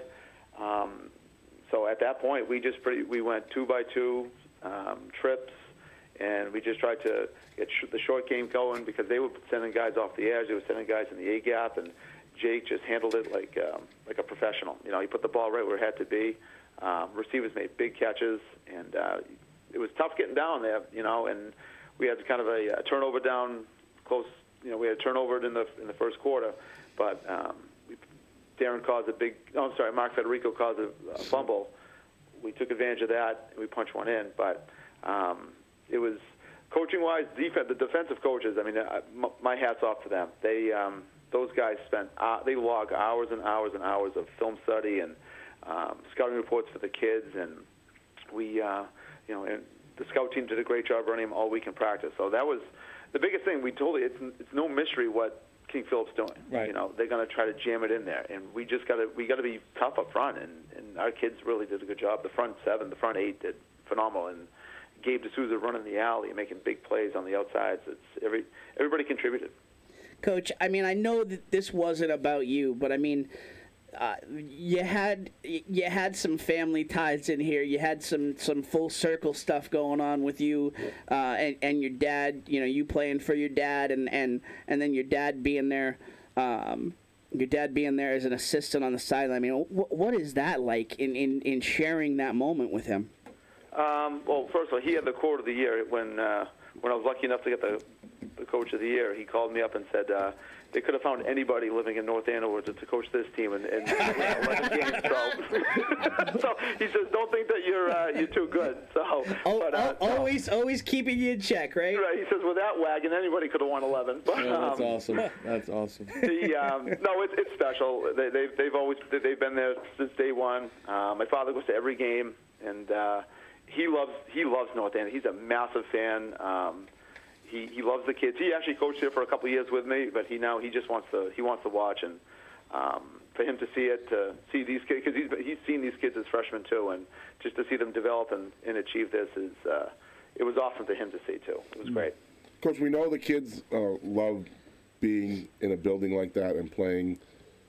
So at that point, we went 2x2 trips, and we just tried to get the short game going, because they were sending guys off the edge. They were sending guys in the A gap, and Jake just handled it like a professional. He put the ball right where it had to be. Receivers made big catches, and it was tough getting down there. And we had kind of a turnover down close. We had a turnover in the first quarter, but Darren caused Mark Federico caused a fumble. We took advantage of that, and we punched one in. But it was coaching-wise, the defensive coaches. I mean, my hat's off to them. Those guys they log hours and hours and hours of film study and scouting reports for the kids, and we, and the scout team did a great job running them all week in practice. So that was the biggest thing. We told you it's no mystery what King Philip's doing. Right. You know, they're going to try to jam it in there, and we got to be tough up front, and our kids really did a good job. The front 7, the front 8 did phenomenal, and Gabe D'Souza running the alley and making big plays on the outsides. Everybody contributed. Coach, I mean, I know that this wasn't about you, but I mean, you had some family ties in here. You had some full circle stuff going on with you and your dad. You know, you playing for your dad, and then your dad being there. Your dad being there as an assistant on the sideline. I mean, what is that like in sharing that moment with him? Well, first of all, he had the quote of the year when I was lucky enough to get the coach of the year. He called me up and said they could have found anybody living in North Andover to coach this team and win the game. So he says, don't think that you're too good. So always keeping you in check, right? Right. He says with that wagon, anybody could have won 11. But, that's awesome. That's awesome. No, it's special. They've been there since day one. My father goes to every game, and he loves North Andover. He's a massive fan. He loves the kids. He actually coached here for a couple of years with me, but he just wants to watch, and for him to see these kids, because he's seen these kids as freshmen too, and just to see them develop and achieve this it was awesome for him to see too. It was great. Coach, we know the kids love being in a building like that and playing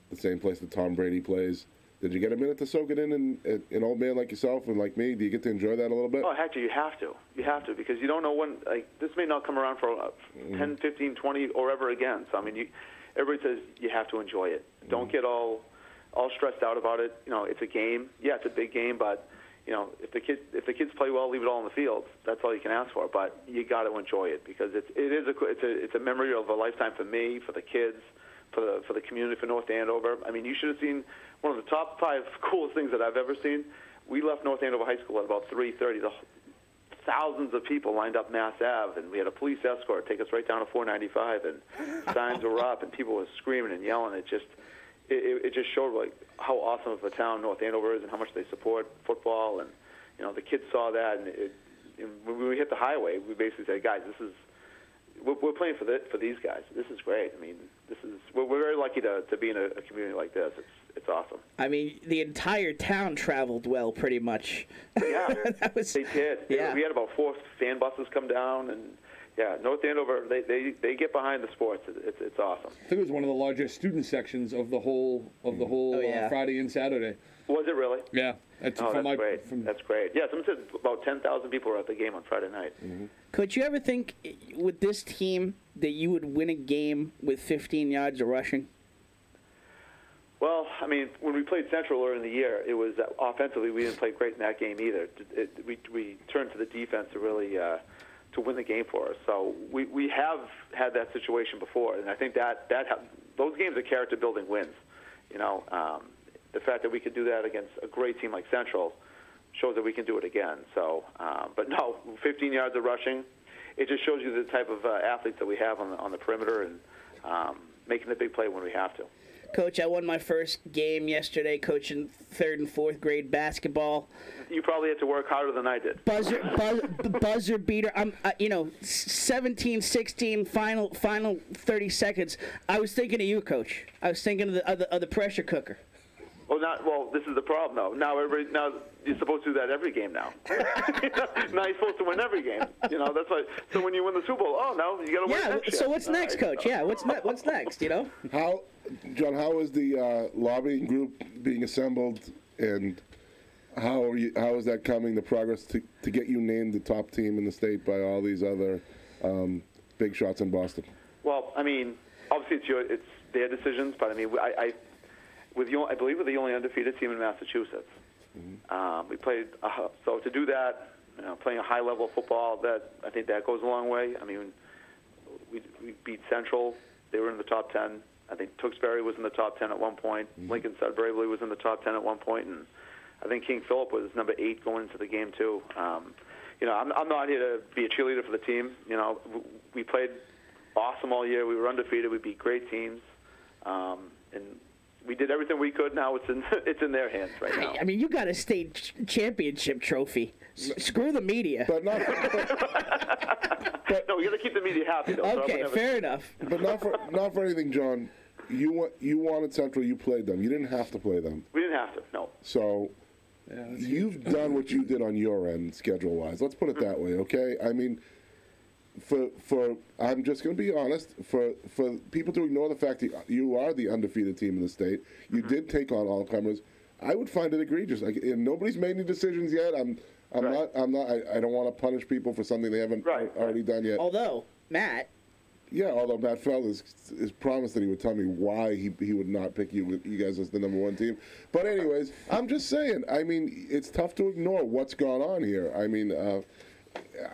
the same place that Tom Brady plays. Did you get a minute to soak it in, and an old man like yourself and like me, do you get to enjoy that a little bit? Oh, heck, you have to. You have to, because you don't know when, this may not come around for 10, 15, 20, or ever again. So, I mean, everybody says you have to enjoy it. Don't get all stressed out about it. You know, it's a game. Yeah, it's a big game, but, you know, if the kids play well, leave it all on the field. That's all you can ask for. But you got to enjoy it, because it's a memory of a lifetime for me, for the kids, for the community, for North Andover. I mean, you should have seen one of the top 5 coolest things that I've ever seen. We left North Andover High School at about 3:30. Thousands of people lined up Mass Ave, and we had a police escort take us right down to 495, and signs were up, and people were screaming and yelling. It just showed like how awesome of a town North Andover is and how much they support football. And you know, the kids saw that, and when we hit the highway, we basically said, guys, we're playing for these guys. This is great. I mean, we're very lucky to be in a community like this. It's awesome. I mean, the entire town traveled well, pretty much. Yeah, they did. Yeah. We had about 4 fan buses come down, and yeah, North Andover, they get behind the sports. It's awesome. I think it was one of the largest student sections of the whole Friday and Saturday. Was it really? Yeah. That's great. That's great. Yeah, someone said about 10,000 people were at the game on Friday night. Mm-hmm. Could you ever think with this team that you would win a game with 15 yards of rushing? Well, I mean, when we played Central earlier in the year, it was offensively we didn't play great in that game either. We turned to the defense to really to win the game for us. So we have had that situation before, and I think that those games are character-building wins. You know, the fact that we could do that against a great team like Central shows that we can do it again. So, but no, 15 yards of rushing, it just shows you the type of athletes that we have on the perimeter and making the big play when we have to. Coach, I won my first game yesterday coaching 3rd and 4th grade basketball. You probably had to work harder than I did. Buzzer beater. 17-16, final 30 seconds. I was thinking of you, Coach. I was thinking of the pressure cooker. Well, this is the problem, though. Now you're supposed to do that every game now. Now you're supposed to win every game. You know, that's why. So when you win the Super Bowl, now you got to win next year. So what's next, Coach? Yeah, what's next? You know. How is the lobbying group being assembled, and how is that coming? The progress to get you named the top team in the state by all these other big shots in Boston? Well, I mean, obviously it's their decisions, but I mean, I believe we're the only undefeated team in Massachusetts. Mm-hmm. We played so to do that, playing a high level of football, I think that goes a long way. I mean, we beat Central; they were in the top 10. I think Tewksbury was in the top 10 at one point. Mm-hmm. Lincoln Sudbury was in the top 10 at one point, and I think King Philip was number 8 going into the game too. I'm not here to be a cheerleader for the team. You know, we played awesome all year. We were undefeated. We beat great teams, and we did everything we could. Now it's in their hands right now. I mean, you got a state championship trophy. Screw the media. But not. No, we got to keep the media happy, though. Okay, fair enough. But not for anything, John. You wanted Central. You played them. You didn't have to play them. We didn't have to. No. So. You've done what you did on your end, schedule-wise. Let's put it that way, okay? I mean, for I'm just going to be honest. For people to ignore the fact that you are the undefeated team in the state, you did take on all-comers. I would find it egregious. Like, and nobody's made any decisions yet. I don't want to punish people for something they haven't already done yet. Although Matt Fell is promised that he would tell me why he would not pick you guys as the number one team. But anyways, I'm just saying. I mean, it's tough to ignore what's gone on here. I mean,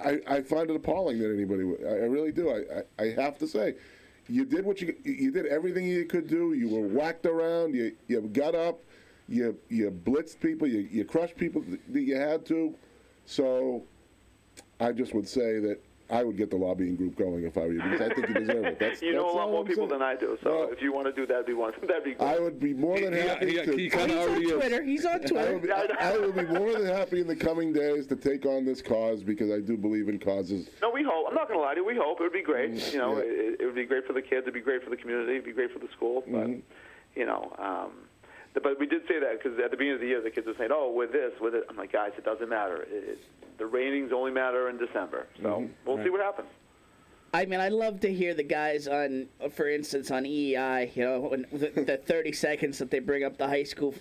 I find it appalling that anybody would. I really do. I have to say, you did what you did everything you could do. You were whacked around. You got up. You blitzed people. You crushed people that you had to. So, I just would say that. I would get the lobbying group going if I were you, because I think you deserve it. That's know a lot more people saying. than I do, so if you want to do that, that'd be great. I would be more than happy to. He kind of already is. He's on Twitter. I would be more than happy in the coming days to take on this cause, because I do believe in causes. No, we hope. I'm not going to lie to you. We hope. It would be great. It would be great for the kids. It would be great for the community. It would be great for the school. But, but we did say that because at the beginning of the year, the kids were saying, oh, with it. I'm like, guys, it doesn't matter. The ratings only matter in December. So we'll see what happens. I mean, I love to hear the guys on, for instance, on EEI. When the 30 seconds that they bring up the high school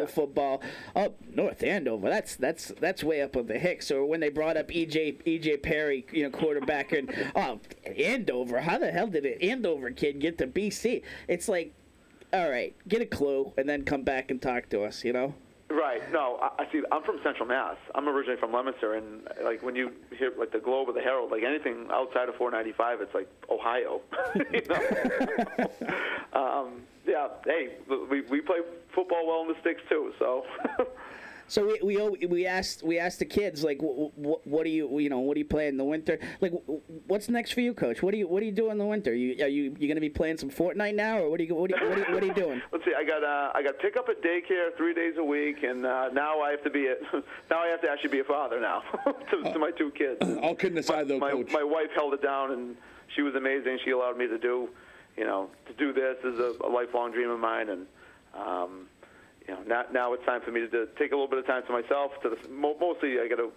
football. Oh, North Andover. That's way up on the Hicks. Or when they brought up EJ Perry, quarterback, and Andover. How the hell did an Andover kid get to BC? It's like, all right, get a clue and then come back and talk to us. Right. No, I see. I'm from Central Mass. I'm originally from Leominster, and like when you hear like the Globe or the Herald, like anything outside of 495, it's like Ohio. Hey, we play football well in the sticks too. So. So we asked the kids, like, what do you play in the winter? Like, what's next for you, Coach? What do you do in the winter? Are you going to be playing some Fortnite now, or what are you doing? Let's see. I got pick up at daycare 3 days a week, and now I have to actually be a father now to my two kids. All kidding aside, though, Coach. My wife held it down, and she was amazing. She allowed me to do this. This is a lifelong dream of mine, and. Now it's time for me to take a little bit of time to myself. Mostly, I got to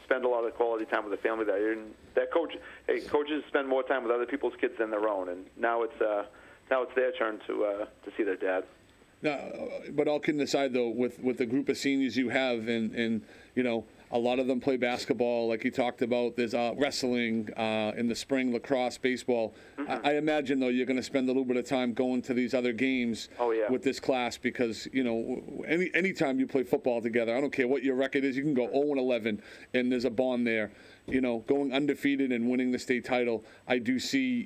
spend a lot of quality time with the family coaches spend more time with other people's kids than their own, and now it's their turn to see their dad. But all kidding aside, though, with the group of seniors you have, and a lot of them play basketball, like you talked about. There's wrestling in the spring, lacrosse, baseball. Mm-hmm. I imagine, though, you're going to spend a little bit of time going to these other games with this class because, anytime you play football together, I don't care what your record is, you can go 0-11, and there's a bond there. Going undefeated and winning the state title, I do see,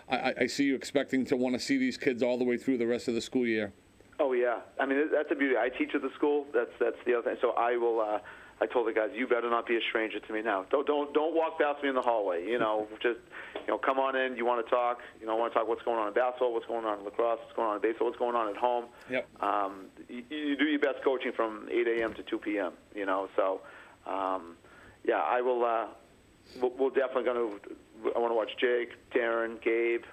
I see you expecting to want to see these kids all the way through the rest of the school year. Oh, yeah. I mean, that's a beauty. I teach at the school. That's the other thing. So I will I told the guys, you better not be a stranger to me now. Don't walk past me in the hallway. Just come on in. You want to talk? I want to talk what's going on in basketball, what's going on in lacrosse, what's going on in baseball, what's going on at home. Yep. You do your best coaching from 8 a.m. to 2 p.m. So I will. We're definitely going to. I want to watch Jake, Darren, Gabe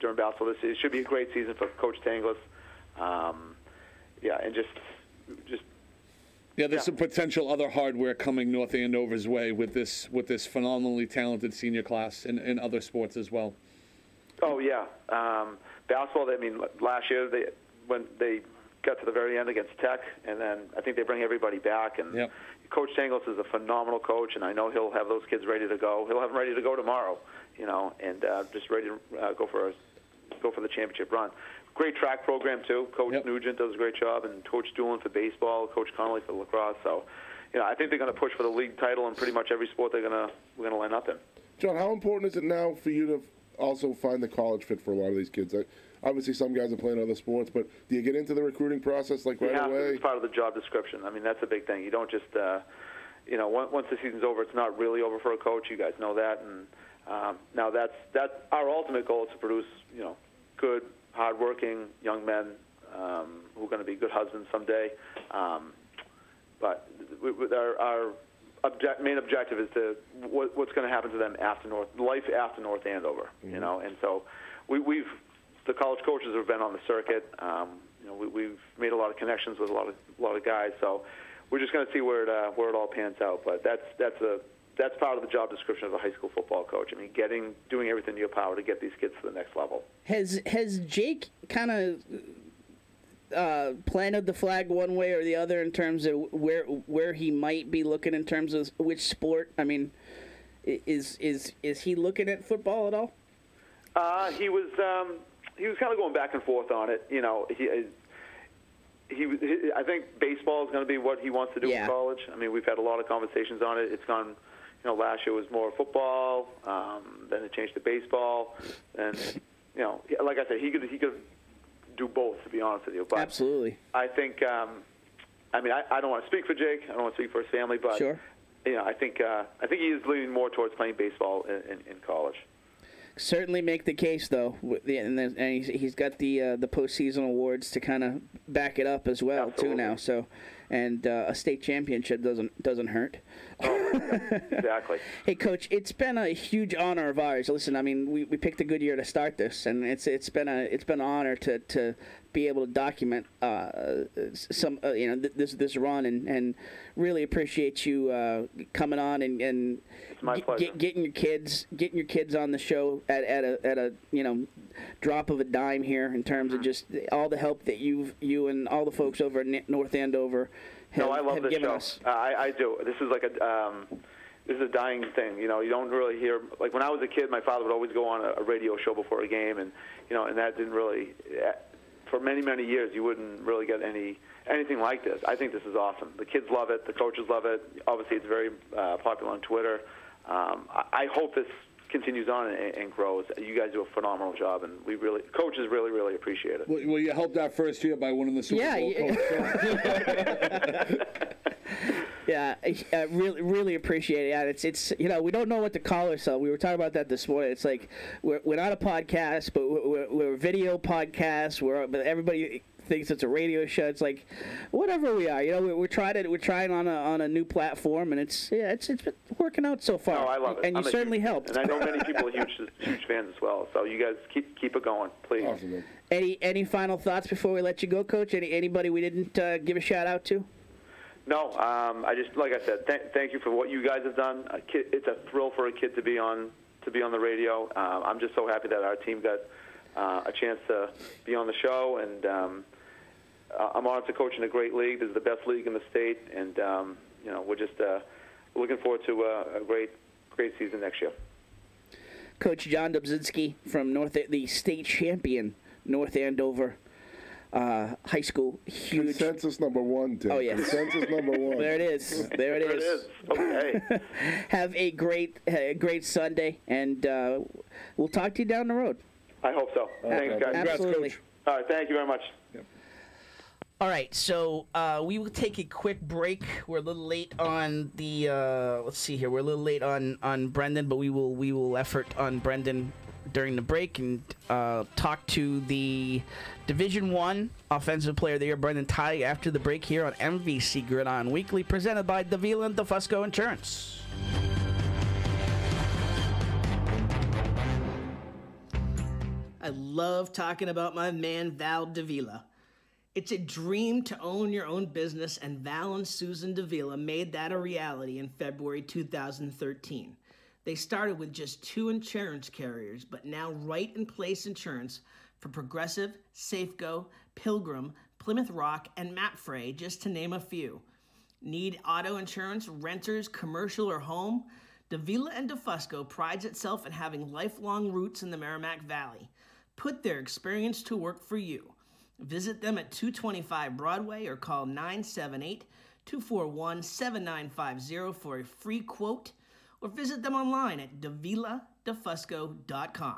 during basketball. It should be a great season for Coach Tanglis. And just. Yeah, there's some potential other hardware coming North Andover's way with this phenomenally talented senior class in other sports as well. Oh yeah, basketball. I mean, last year when they got to the very end against Tech, and then I think they bring everybody back. And Coach Tanglis is a phenomenal coach, and I know he'll have those kids ready to go. He'll have them ready to go tomorrow, and just ready to go for the championship run. Great track program too. Coach Nugent does a great job, and Coach Doolin for baseball, Coach Connolly for lacrosse. So, I think they're going to push for the league title in pretty much every sport we're going to line up in. John, how important is it now for you to also find the college fit for a lot of these kids? Obviously, some guys are playing other sports, but do you get into the recruiting process right away? It's part of the job description. I mean, that's a big thing. You don't just, once the season's over, it's not really over for a coach. You guys know that, and now that's our ultimate goal is to produce, good, hardworking young men who are going to be good husbands someday. But with our main objective is to what's going to happen to them after life after North Andover, you know. And so the college coaches have been on the circuit. You know, we've made a lot of connections with a lot of guys. So we're just going to see where it all pans out. But that's part of the job description of a high school football coach. I mean, doing everything in your power to get these kids to the next level. Has Jake kind of planted the flag one way or the other in terms of where he might be looking in terms of which sport? I mean, is he looking at football at all? He was kind of going back and forth on it. You know, I think baseball is going to be what he wants to do in college. I mean, we've had a lot of conversations on it. It's gone. You know, last year was more football. Then it changed to baseball, and you know, like I said, he could do both, to be honest with you. But absolutely. I think. I mean, I don't want to speak for Jake. I don't want to speak for his family, but sure. You know, I think he is leaning more towards playing baseball in college. Certainly make the case, though, and he's got the postseason awards to kind of back it up as well. Absolutely. Too now. So, and a state championship doesn't hurt. Oh, exactly. Hey, Coach, it's been a huge honor of ours. Listen, I mean, we picked a good year to start this, and it's been an honor to be able to document some this run, and really appreciate you coming on and it's my pleasure. Getting your kids on the show at a drop of a dime here in terms of just all the help that you and all the folks over at North Andover have given us. I do. This is like this is a dying thing. You know, you don't really hear, like when I was a kid, my father would always go on a radio show before a game, and and that didn't really. For many, many years, you wouldn't really get anything like this. I think this is awesome. The kids love it. The coaches love it. Obviously, it's very popular on Twitter. I hope this continues on and grows. You guys do a phenomenal job, and coaches really, really appreciate it. Well, you helped out first year by winning the Super Bowl. Yeah, really appreciate it. Yeah, it's we don't know what to call ourselves. We were talking about that this morning. It's like we're not a podcast, but we're a video podcast. But everybody thinks it's a radio show. It's like whatever we are. We're trying on a new platform, and it's been working out so far. Oh, I love it. And you certainly helped. And I know many people are huge fans as well. So you guys keep it going, please. Awesome. Any final thoughts before we let you go, Coach? Anybody we didn't give a shout out to? No, I just, like I said, thank you for what you guys have done. It's a thrill for a kid to be on the radio. I'm just so happy that our team got a chance to be on the show, and I'm honored to coach in a great league. This is the best league in the state, and we're just looking forward to a great season next year. Coach John Dubzinski from the state champion North Andover High School. Huge Consensus number one, Tim. Oh, yes. Consensus number one. There it is. There it is. Okay. Have a great Sunday, and we'll talk to you down the road. I hope so. Thanks, guys. Absolutely. Coach. All right, thank you very much. Yep. All right, so we will take a quick break. We're a little late on the. Let's see here. We're a little late on Brendan, but we will effort on Brendan during the break and talk to the Division I Offensive Player of the Year, Brendan Tighe, after the break here on MVC Gridiron Weekly, presented by Davila and DeFusco Insurance. I love talking about my man Val Davila. It's a dream to own your own business, and Val and Susan Davila made that a reality in February 2013. They started with just 2 insurance carriers, but now Right in Place Insurance for Progressive, Safeco, Pilgrim, Plymouth Rock, and Mapfre, just to name a few. Need auto insurance, renters, commercial, or home? Davila and DeFusco prides itself in having lifelong roots in the Merrimack Valley. Put their experience to work for you. Visit them at 225 Broadway or call 978-241-7950 for a free quote, or visit them online at daviladefusco.com.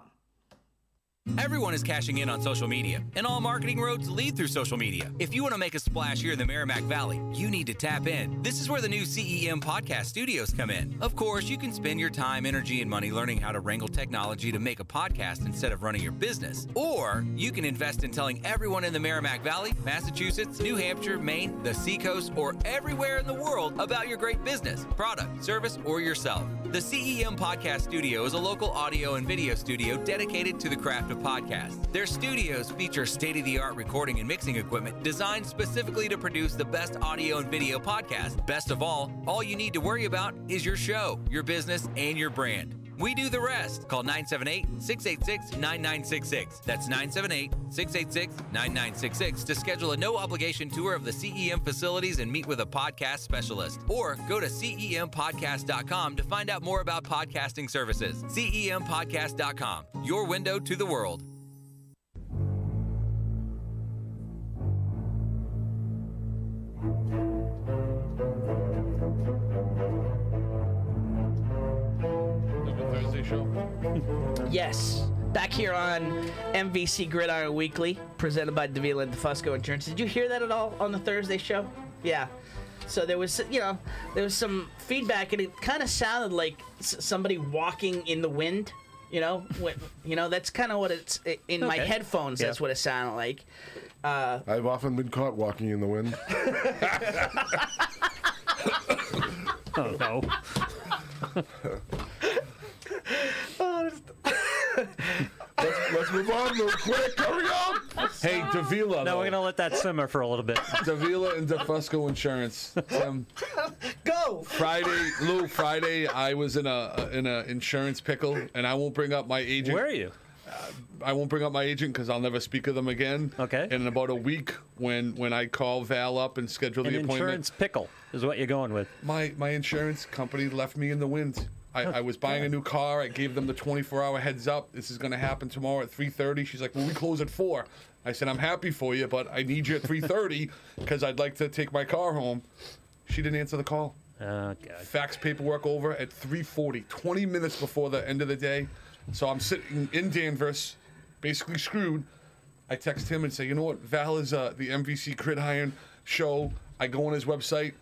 Everyone is cashing in on social media, and all marketing roads lead through social media. If you want to make a splash here in the Merrimack Valley, you need to tap in. This is where the new CEM podcast studios come in. Of course, you can spend your time, energy, and money learning how to wrangle technology to make a podcast instead of running your business. Or you can invest in telling everyone in the Merrimack Valley, Massachusetts, New Hampshire, Maine, the Seacoast, or everywhere in the world about your great business, product, service, or yourself. The CEM Podcast Studio is a local audio and video studio dedicated to the craft of podcasts. Their studios feature state-of-the-art recording and mixing equipment designed specifically to produce the best audio and video podcast. Best of all you need to worry about is your show, your business, and your brand. We do the rest. Call 978-686-9966. That's 978-686-9966 to schedule a no-obligation tour of the CEM facilities and meet with a podcast specialist. Or go to CEMpodcast.com to find out more about podcasting services. CEMpodcast.com, your window to the world. Thursday show. Yes. Back here on MVC Gridiron Weekly, presented by Davila and DeFusco Insurance. Did you hear that at all on the Thursday show? Yeah. So there was, there was some feedback, and it kind of sounded like somebody walking in the wind. That's kind of what it's in my headphones. Yeah. That's what it sounded like. I've often been caught walking in the wind. Oh, no. Let's move on real quick. Hurry up. Hey, Davila. No, we're going to let that simmer for a little bit. Davila and DeFusco Insurance. Go! Friday, I was in a insurance pickle, and I won't bring up my agent. Where are you? I won't bring up my agent because I'll never speak of them again. Okay. And in about a week, when I call Val up and schedule the An appointment, insurance pickle is what you're going with. my insurance company left me in the wind. I was buying a new car. I gave them the 24-hour heads up. This is going to happen tomorrow at 3:30. She's like, well, we close at 4. I said, I'm happy for you, but I need you at 3:30 because I'd like to take my car home. She didn't answer the call. Oh, God. Fax paperwork over at 3:40, 20 minutes before the end of the day. So I'm sitting in Danvers, basically screwed. I text him and say, you know what? Val is the MVC Gridiron show. I go on his website.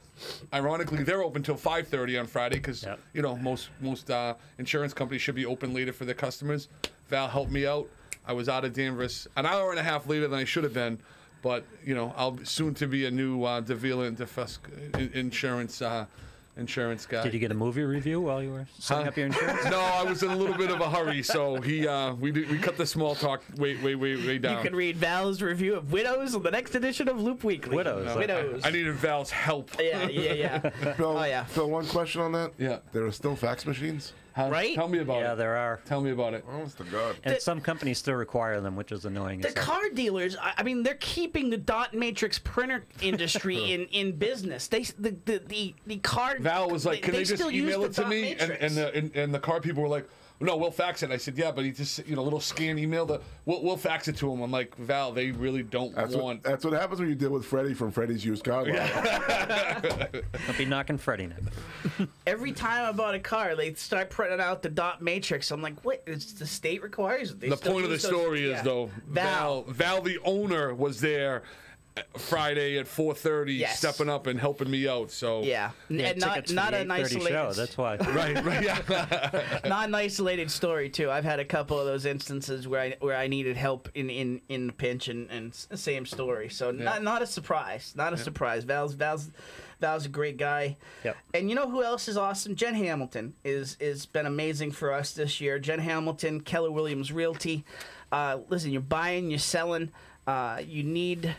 Ironically, they're open till 5:30 on Friday because most insurance companies should be open later for their customers. Val helped me out. I was out of Danvers an hour and a half later than I should have been, but I'll soon to be a new Davila and DeFusco insurance guy. Did you get a movie review while you were setting up your insurance? No, I was in a little bit of a hurry, so we cut the small talk way down. You can read Val's review of Widows on the next edition of Loop Weekly. Widows. I needed Val's help. Yeah. Phil, Oh, yeah. Phil, one question on that. Yeah. There are still fax machines? Right? Tell me about it. Yeah, there are. Tell me about it. Honest to God. And some companies still require them, which is annoying. The as hell. car dealers, I mean, they're keeping the dot matrix printer industry in business. The car Val was like, "Can they just still use email the it to dot me?" matrix. And the car people were like, "No, we'll fax it." I said, "Yeah, but he just little scan email. We'll fax it to him." I'm like, "Val, they really don't want." That's what happens when you deal with Freddie from Freddie's Used Car Lot. Don't be knocking Freddie now. Every time I bought a car, they start printing out the dot matrix. I'm like, what? It's the state requires it. They The still point of the use those- story is yeah. though, Val, the owner, was there Friday at 4:30, Yes. stepping up and helping me out. So Yeah, Yeah, and tickets for not the an 8:30 isolated show. That's why. right, yeah. not an isolated story too. I've had a couple of those instances where I needed help in the pinch and same story. So not a surprise. Not a surprise. Val's a great guy. Yep. And you know who else is awesome? Jen Hamilton is been amazing for us this year. Jen Hamilton, Keller Williams Realty. Listen, you're buying, you're selling. You need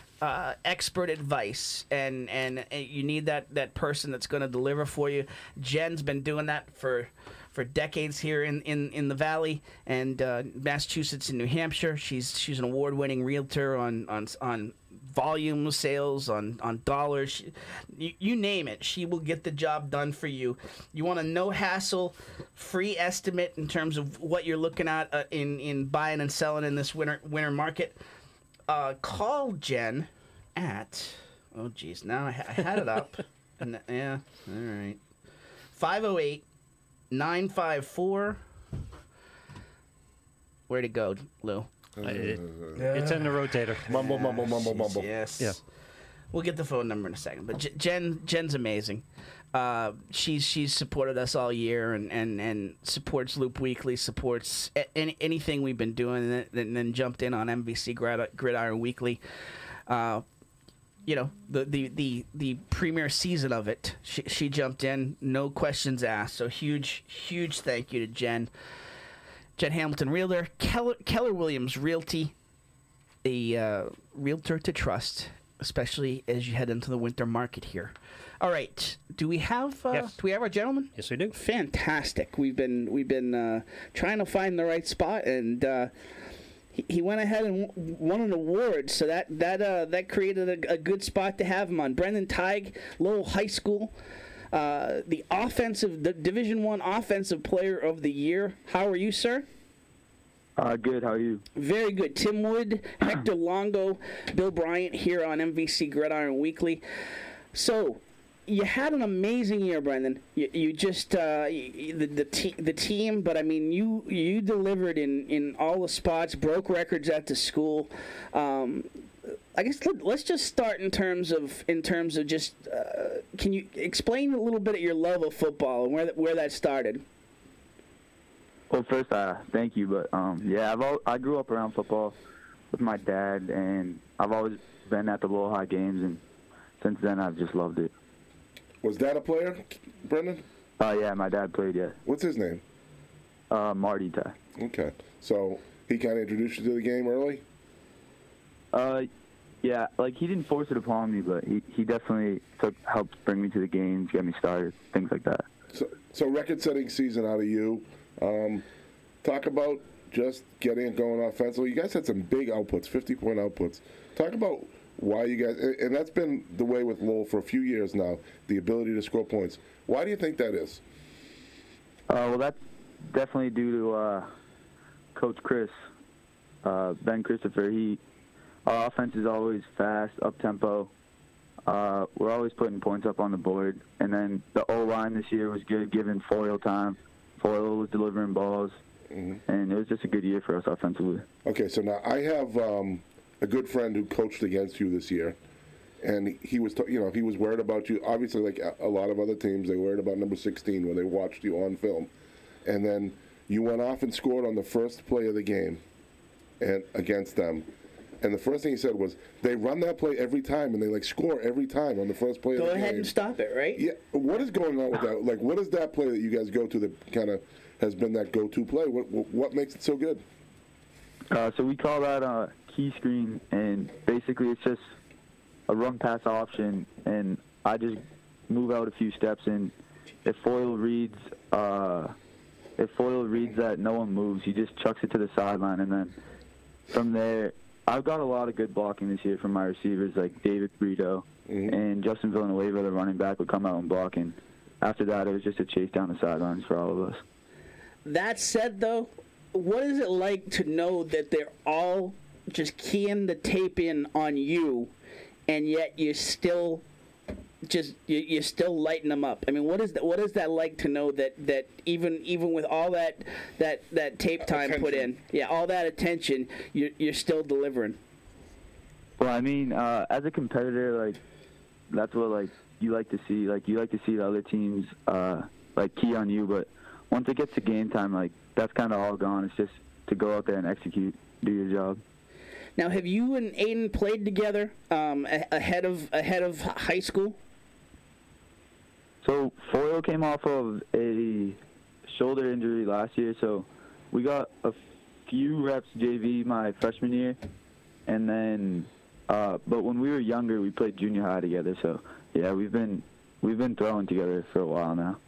expert advice, and you need that person that's going to deliver for you. Jen's been doing that for decades here in the Valley and Massachusetts and New Hampshire. She's an award-winning realtor on volume sales, on dollars. You name it, she will get the job done for you. You want a no-hassle, free estimate in terms of what you're looking at in buying and selling in this winter market. Call Jen at, oh geez, now I had it up. And yeah, all right. 508-954. Where'd it go, Lou? It's in the rotator. Mumble, mumble, mumble, mumble. Yes. Yeah. We'll get the phone number in a second. But Jen's amazing. She's supported us all year and supports Loop Weekly, supports anything we've been doing, and then jumped in on MVC Gridiron Weekly. The premier season of it, she jumped in, no questions asked. So huge thank you to Jen. Jen Hamilton, realtor. Keller Williams Realty, a realtor to trust, especially as you head into the winter market here. All right, do we have Yes. our gentleman? Yes, we do. Fantastic. We've been trying to find the right spot, and he went ahead and won an award. So that created a good spot to have him on. Brendan Tighe, Lowell High School, the Division I Offensive Player of the Year. How are you, sir? Good. How are you? Very good. Tim Wood, Hector Longo, Bill Bryant here on MVC Gridiron Weekly. So, you had an amazing year, Brendan. You just the team, but I mean you delivered in all the spots, broke records at the school. I guess let's just start in terms of just can you explain a little bit of your love of football and where that started? Well, first, thank you, but I grew up around football with my dad, and I've always been at the Lowell High games, and since then I've just loved it. Was Dad a player, Brendan? Yeah, my dad played, yeah. What's his name? Marty Ty. Okay. So he kind of introduced you to the game early? Yeah, like he didn't force it upon me, but he definitely helped bring me to the games, get me started, things like that. So record-setting season out of you. Talk about just getting it going offensively. You guys had some big outputs, 50-point outputs. Talk about why you guys, and that's been the way with Lowell for a few years now, the ability to score points. Why do you think that is? Well, that's definitely due to Coach Chris, Ben Christopher. Our offense is always fast, up-tempo. We're always putting points up on the board. And then the O-line this year was good, giving Foyle time. Foyle was delivering balls. Mm-hmm. And it was just a good year for us offensively. Okay, so now I have a good friend who coached against you this year, and he was he was worried about you. Obviously, like a lot of other teams, they worried about number 16 when they watched you on film, and then you went off and scored on the first play of the game, and against them. And the first thing he said was, they run that play every time, and they score every time on the first play of the game. Go ahead and stop it, right? Yeah. What is going on with that? Like, what is that play that you guys go to that kind of has been that go-to play? What makes it so good? So we call that a key screen, and basically it's just a run-pass option, and I just move out a few steps, and if Foyle reads that no one moves, he just chucks it to the sideline, and then from there, I've got a lot of good blocking this year from my receivers, like David Brito and Justin Villanueva, the running back, would come out and block. And after that, it was just a chase down the sidelines for all of us. That said, though, what is it like to know that they're all just keying the tape in on you, and yet you're still you're still lighting them up? I mean, what is that like to know that even with all that tape time put in, all that attention, you're still delivering? Well, I mean, as a competitor, that's what you like to see. You like to see the other teams key on you, but once it gets to game time, that's kind of all gone. It's just to go out there and execute, do your job. Now, have you and Aiden played together ahead of high school? So Foyle came off of a shoulder injury last year, so we got a few reps JV my freshman year, and then but when we were younger, we played junior high together. So yeah, we've been throwing together for a while now.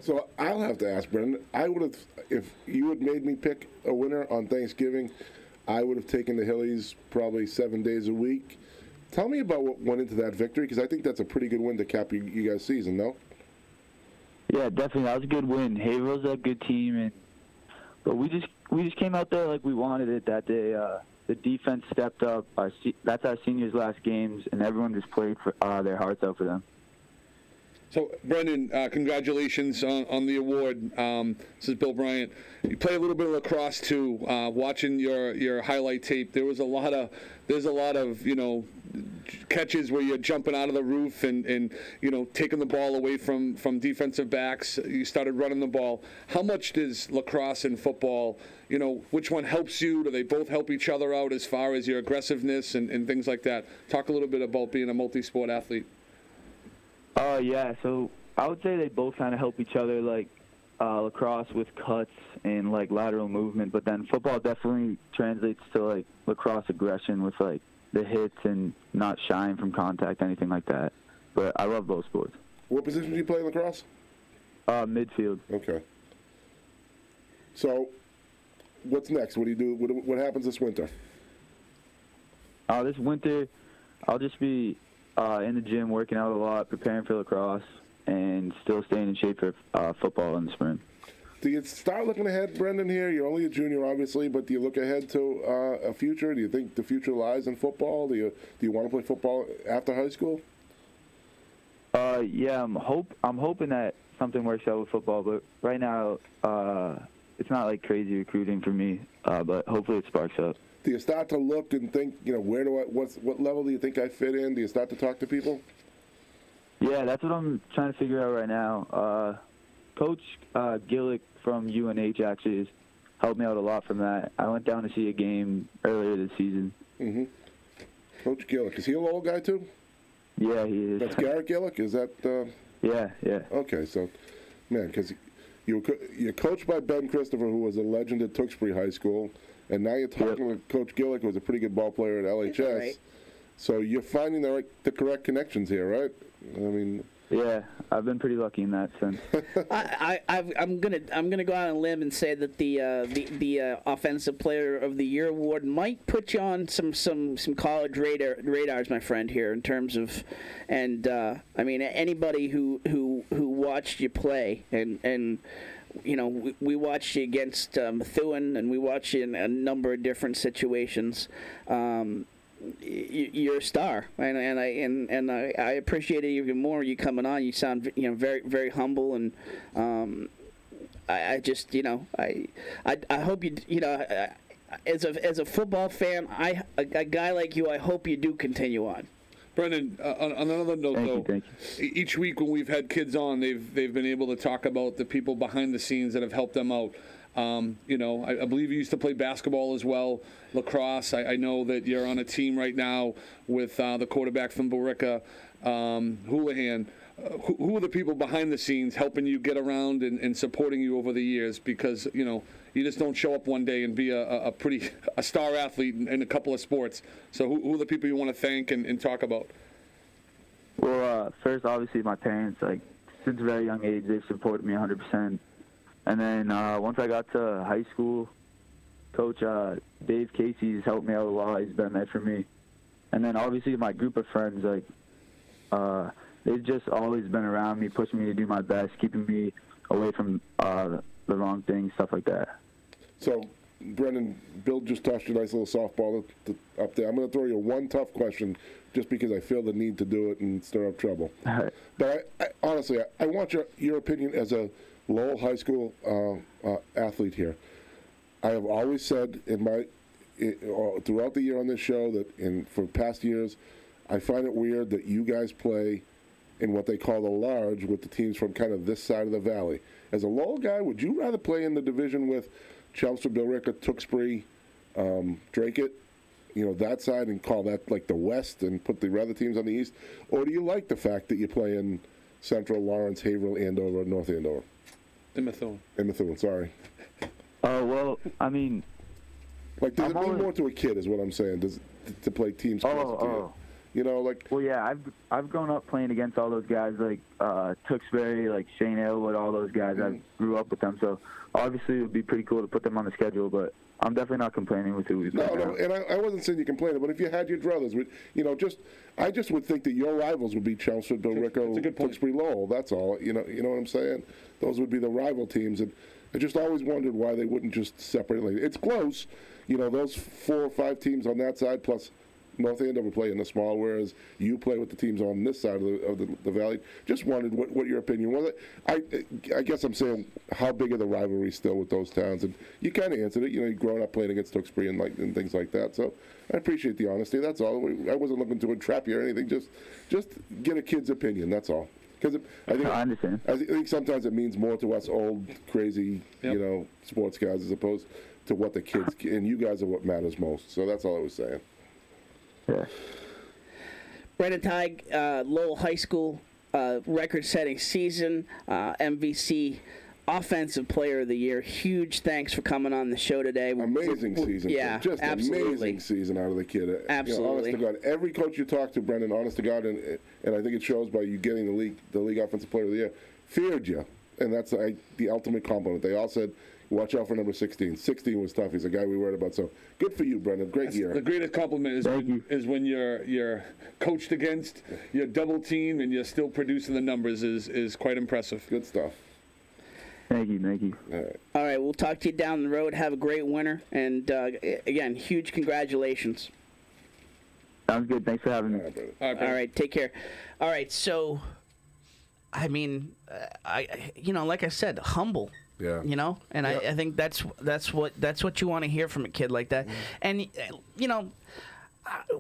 So I'll have to ask Brendan. I would have, if you had made me pick a winner on Thanksgiving, I would have taken the Hillies probably 7 days a week. Tell me about what went into that victory, because I think that's a pretty good win to cap you guys' season, no? Yeah, definitely. That was a good win. Haverhill's a good team, but we just came out there like we wanted it that day. The defense stepped up. That's our seniors' last games, and everyone just played for their hearts out for them. So, Brendan, congratulations on the award. This is Bill Bryant. You play a little bit of lacrosse too. Watching your highlight tape, there's a lot of catches where you're jumping out of the roof and taking the ball away from defensive backs. You started running the ball. How much does lacrosse and football, which one helps you? Do they both help each other out as far as your aggressiveness and things like that? Talk a little bit about being a multi-sport athlete. Yeah, so I would say they both kind of help each other, like lacrosse with cuts and like lateral movement, but then football definitely translates to like lacrosse aggression with like the hits and not shying from contact, anything like that. But I love both sports. What position do you play in lacrosse? Midfield. Okay. So, what's next? What do you do? What happens this winter? This winter, I'll just be in the gym working out a lot, preparing for lacrosse, and still staying in shape for football in the spring. Do you start looking ahead, Brendan, here? You're only a junior, obviously, but do you look ahead to a future? Do you think the future lies in football? Do you want to play football after high school? Yeah, I'm hoping that something works out with football, but right now it's not like crazy recruiting for me, but hopefully it sparks up. Do you start to look and think, what level do you think I fit in? Do you start to talk to people? Yeah, that's what I'm trying to figure out right now. Coach Gillick from UNH actually has helped me out a lot from that. I went down to see a game earlier this season. Mm-hmm. Coach Gillick, is he a Lowell guy too? Yeah, he is. That's Garrett Gillick? Is that? Yeah. Okay, so, man, because you're coached by Ben Christopher, who was a legend at Tewksbury High School, and now you're talking with Coach Gillick, who was a pretty good ball player at LHS. Right. So you're finding the correct connections here, right? I mean. Yeah, I've been pretty lucky in that sense. I'm gonna go out on a limb and say that the offensive player of the year award might put you on some college radars, my friend, here in terms of, and I mean anybody who watched you play and. We watched you against Methuen, and we watched you in a number of different situations. You're a star, and I appreciate it even more. You coming on, you sound very very humble, and I just I hope you as a football fan, a guy like you, I hope you do continue on. Brendan, on another note, thank you. Each week when we've had kids on, they've been able to talk about the people behind the scenes that have helped them out. I believe you used to play basketball as well, lacrosse. I know that you're on a team right now with the quarterback from Billerica, Houlihan. Who are the people behind the scenes helping you get around and supporting you over the years? Because, you just don't show up one day and be a star athlete in a couple of sports. So who are the people you want to thank and talk about? Well, first, obviously, my parents. Like, since a very young age, they've supported me 100%. And then once I got to high school, Coach Dave Casey's helped me out a lot. He's been there for me. And then, obviously, my group of friends, like, they've just always been around me, pushing me to do my best, keeping me away from the wrong things, stuff like that. So, Brendan, Bill just tossed you a nice little softball up there. I'm going to throw you one tough question just because I feel the need to do it and stir up trouble. All right. But honestly, I want your opinion as a Lowell High School athlete here. I have always said throughout the year on this show that for past years, I find it weird that you guys play in what they call the large with the teams from kind of this side of the valley. As a Lowell guy, would you rather play in the division with Chelmsford, Billerica, Tewksbury, Dracut, that side, and call that like the West and put the other teams on the East? Or do you like the fact that you play in Central, Lawrence, Haverhill, Andover, North Andover? In Methuen. Sorry. Well, I mean... Like, does it mean more to a kid, is what I'm saying, to play team sports? Well, yeah, I've grown up playing against all those guys, like Tewksbury, like Shane Aylwood, all those guys. I grew up with them, so obviously it would be pretty cool to put them on the schedule, but I'm definitely not complaining with who we play. No, and I wasn't saying you complaining, but if you had your druthers, I just would think that your rivals would be Chelmsford, Billerica, Tewksbury, Lowell. That's all. You know what I'm saying? Those would be the rival teams, and I just always wondered why they wouldn't just separate. It's close. Those 4 or 5 teams on that side plus North Andover play in the small, whereas you play with the teams on this side of the valley. Just wondered what your opinion was. I guess I'm saying, how big are the rivalries still with those towns? And you kind of answered it. You know, you've grown up playing against Tewksbury and things like that. So I appreciate the honesty. That's all. I wasn't looking to entrap you or anything. Just get a kid's opinion. That's all. Because I understand. I think sometimes it means more to us old, crazy, sports guys as opposed to what the kids. And you guys are what matters most. So that's all I was saying. Yeah. Brendan Tighe, Lowell High School, record-setting season, MVC Offensive Player of the Year. Huge thanks for coming on the show today. Amazing season. Yeah, just absolutely. Amazing season out of the kid. Absolutely. Honest to God, every coach you talk to, Brendan, honest to God, and I think it shows by you getting the league Offensive Player of the Year, feared you, and that's the ultimate compliment. They all said, watch out for number 16. 16 was tough. He's a guy we worried about. So good for you, Brendan. Great year. The greatest compliment is when you're coached against, you're double teamed, and you're still producing the numbers is quite impressive. Good stuff. Thank you. All right, we'll talk to you down the road. Have a great winter. And, again, huge congratulations. Sounds good. Thanks for having me. All right, take care. All right, so, I mean, like I said, humble. Yeah. And I think that's what you want to hear from a kid like that. And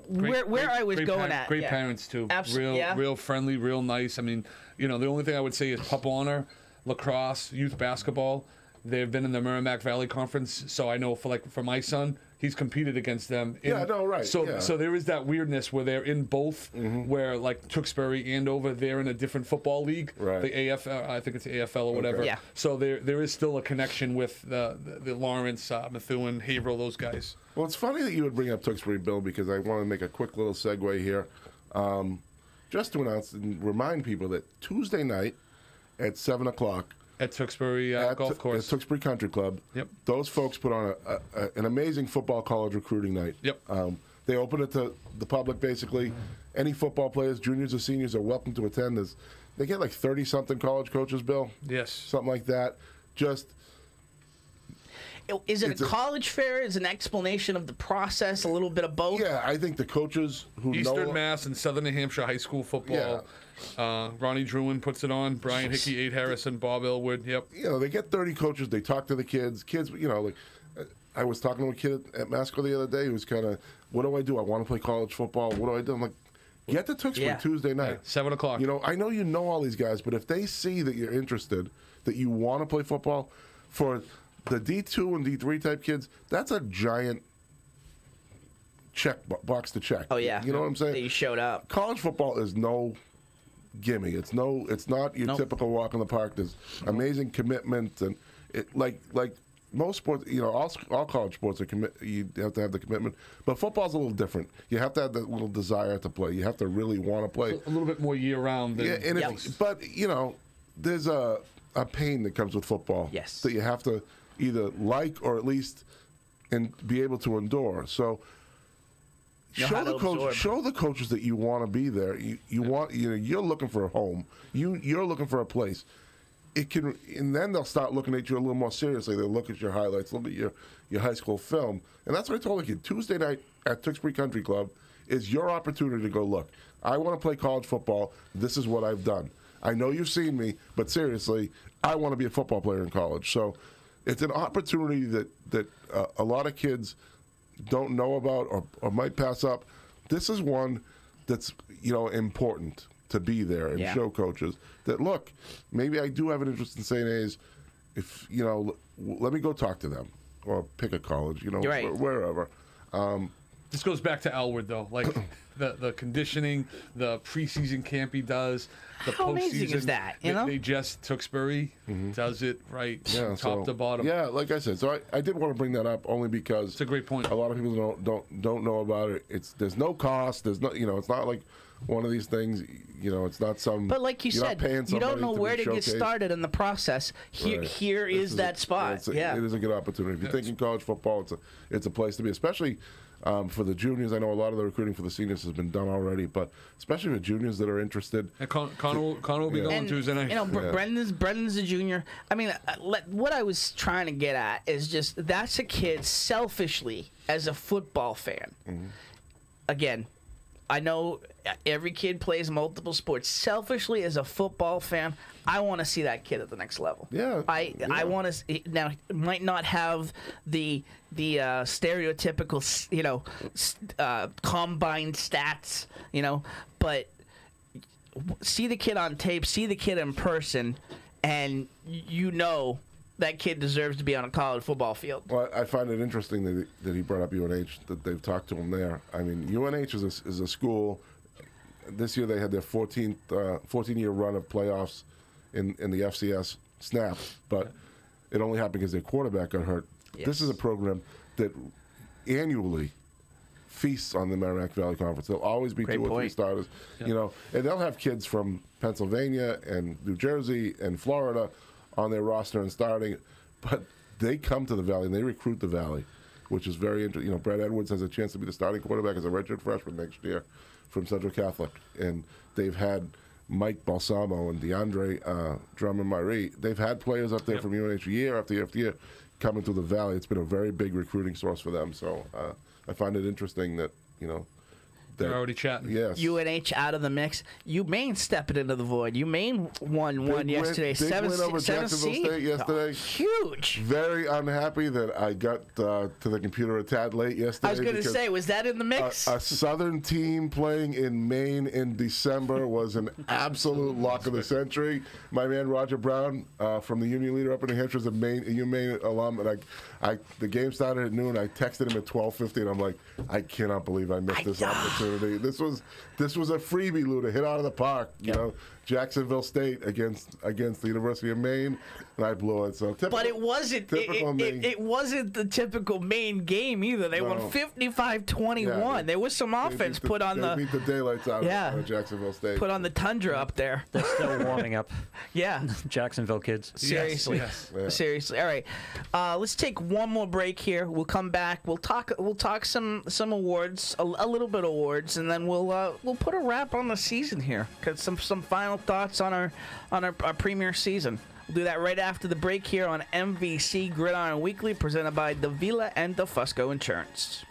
where I was going at. Great parents too. Absolutely. Real friendly, real nice. I mean, the only thing I would say is Pup Honor, lacrosse, youth basketball. They've been in the Merrimack Valley Conference, so I know for my son, he's competed against them. Right. So there is that weirdness where they're in both, where like Tewksbury, Andover, they're in a different football league, right. The AFL, I think it's AFL or whatever. Okay. Yeah. So there is still a connection with the Lawrence, Methuen, Haverhill, those guys. Well, it's funny that you would bring up Tewksbury, Bill, because I want to make a quick little segue here. Just to announce and remind people that Tuesday night at 7 o'clock, at Tewksbury Golf Course. At Tewksbury Country Club. Yep. Those folks put on an amazing football college recruiting night. Yep. They open it to the public, basically. Any football players, juniors or seniors, are welcome to attend. They get like 30-something college coaches, Bill. Yes. Something like that. Is it a college fair? Is it an explanation of the process? A little bit of both? Yeah, I think the coaches who Eastern Mass and Southern New Hampshire high school football. Yeah. Ronnie Druin puts it on. Brian Hickey, Aid Harrison, Bob Elwood. Yep. They get 30 coaches. They talk to the kids. Kids, like I was talking to a kid at Masco the other day who was kind of, what do I do? I want to play college football. What do I do? I'm like, get to Tewksbury Tuesday night. 7 o'clock. I know you know all these guys, but if they see that you're interested, that you want to play football, for the D2 and D3 type kids, that's a giant box to check. Oh, yeah. You know what I'm saying? That you showed up. College football is no gimme. It's not your typical walk in the park. There's amazing commitment, and like most sports, all college sports are you have to have the commitment. But football's a little different. You have to have that little desire to play. You have to really want to play. A little bit more year round. But there's a pain that comes with football. Yes. That you have to either like or at least be able to endure. So show the coaches that you want to be there. You're looking for a home. You're looking for a place. And then they'll start looking at you a little more seriously. They'll look at your highlights, look at your high school film. And that's what I told the kid. Tuesday night at Tewksbury Country Club is your opportunity to go, look, I want to play college football. This is what I've done. I know you've seen me, but seriously, I want to be a football player in college. So it's an opportunity that a lot of kids don't know about or might pass up. This is one that's important to be there and show coaches that, look, maybe I do have an interest in St. A's. If let me go talk to them or pick a college, wherever. This goes back to Elwood, though. Like the conditioning, the preseason camp he does, the postseason. How amazing is that? They just Tewksbury does it right, top to bottom. Yeah, like I said, so I did want to bring that up only because it's a great point. A lot of people don't know about it. There's no cost. There's no it's not like one of these things. It's not some. But like you said, you don't know where to get started in the process. Here is that spot. It is a good opportunity. If you're thinking college football, it's a place to be, especially. For the juniors, I know a lot of the recruiting for the seniors has been done already, but especially for juniors that are interested. And Connor will be going Tuesday night. Brendan's a junior. I mean, what I was trying to get at is just that's a kid selfishly as a football fan. again, I know every kid plays multiple sports. Selfishly, as a football fan, I want to see that kid at the next level. Yeah. I want to. Now, it might not have the stereotypical, combined stats, but see the kid on tape, see the kid in person, and that kid deserves to be on a college football field. Well, I find it interesting that he brought up UNH, that they've talked to him there. I mean, UNH is a school. This year they had their 14-year run of playoffs in the FCS snap, but it only happened because their quarterback got hurt. Yes. This is a program that annually feasts on the Merrimack Valley Conference. There'll always be Great 2 or 3 point. starters, and they'll have kids from Pennsylvania and New Jersey and Florida on their roster and starting, but they come to the Valley and they recruit the Valley, which is very interesting. Brad Edwards has a chance to be the starting quarterback as a redshirt freshman next year from Central Catholic, and they've had Mike Balsamo and DeAndre Drummond-Myrie. They've had players up there from UNH year after year after year coming to the Valley. It's been a very big recruiting source for them, so I find it interesting that, They're already chatting. Yes. UNH out of the mix. UMaine stepping into the void. UMaine won yesterday. Big win over Jacksonville State yesterday. Huge. Very unhappy that I got to the computer a tad late yesterday. I was going to say, was that in the mix? A Southern team playing in Maine in December was an absolute lock of the century. My man Roger Brown from the Union Leader up in New Hampshire is a UMaine alum, and the game started at noon. I texted him at 12:50, and I'm like, I cannot believe I missed this opportunity. This was a freebie, Lou, to hit out of the park. Jacksonville State against the University of Maine, and I blew it. So typical, but it wasn't. It wasn't the typical Maine game either. They won 55-21. Yeah, there was some offense put on the. They beat the daylights out of Jacksonville State. Put on the tundra up there. They're still warming up. Yeah. Jacksonville kids. Seriously. Yes. Yeah. Seriously. All right. Let's take one more break here. We'll come back. We'll talk some awards, a little bit of awards, and then we'll put a wrap on the season here. Cause some final thoughts on our premier season. We'll do that right after the break here on MVC Gridiron Weekly, presented by Davila and DeFusco Insurance.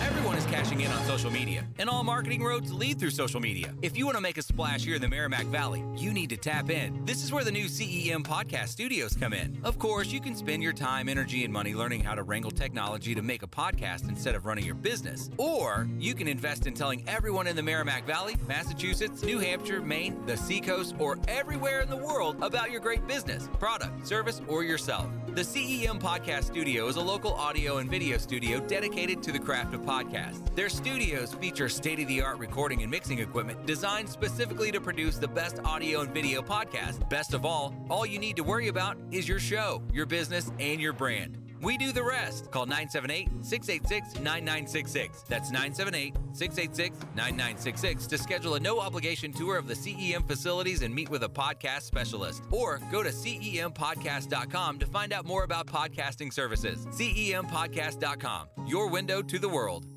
Everyone is cashing in on social media, and all marketing roads lead through social media. If you want to make a splash here in the Merrimack Valley, you need to tap in. This is where the new CEM podcast studios come in. Of course, you can spend your time, energy, and money learning how to wrangle technology to make a podcast instead of running your business. Or you can invest in telling everyone in the Merrimack Valley, Massachusetts, New Hampshire, Maine, the Seacoast, or everywhere in the world about your great business, product, service, or yourself. The CEM Podcast Studio is a local audio and video studio dedicated to the craft of podcasts. Their studios feature state-of-the-art recording and mixing equipment designed specifically to produce the best audio and video podcast. Best of all you need to worry about is your show, your business, and your brand. We do the rest. Call 978-686-9966. That's 978-686-9966 to schedule a no-obligation tour of the CEM facilities and meet with a podcast specialist. Or go to CEMpodcast.com to find out more about podcasting services. CEMpodcast.com, your window to the world.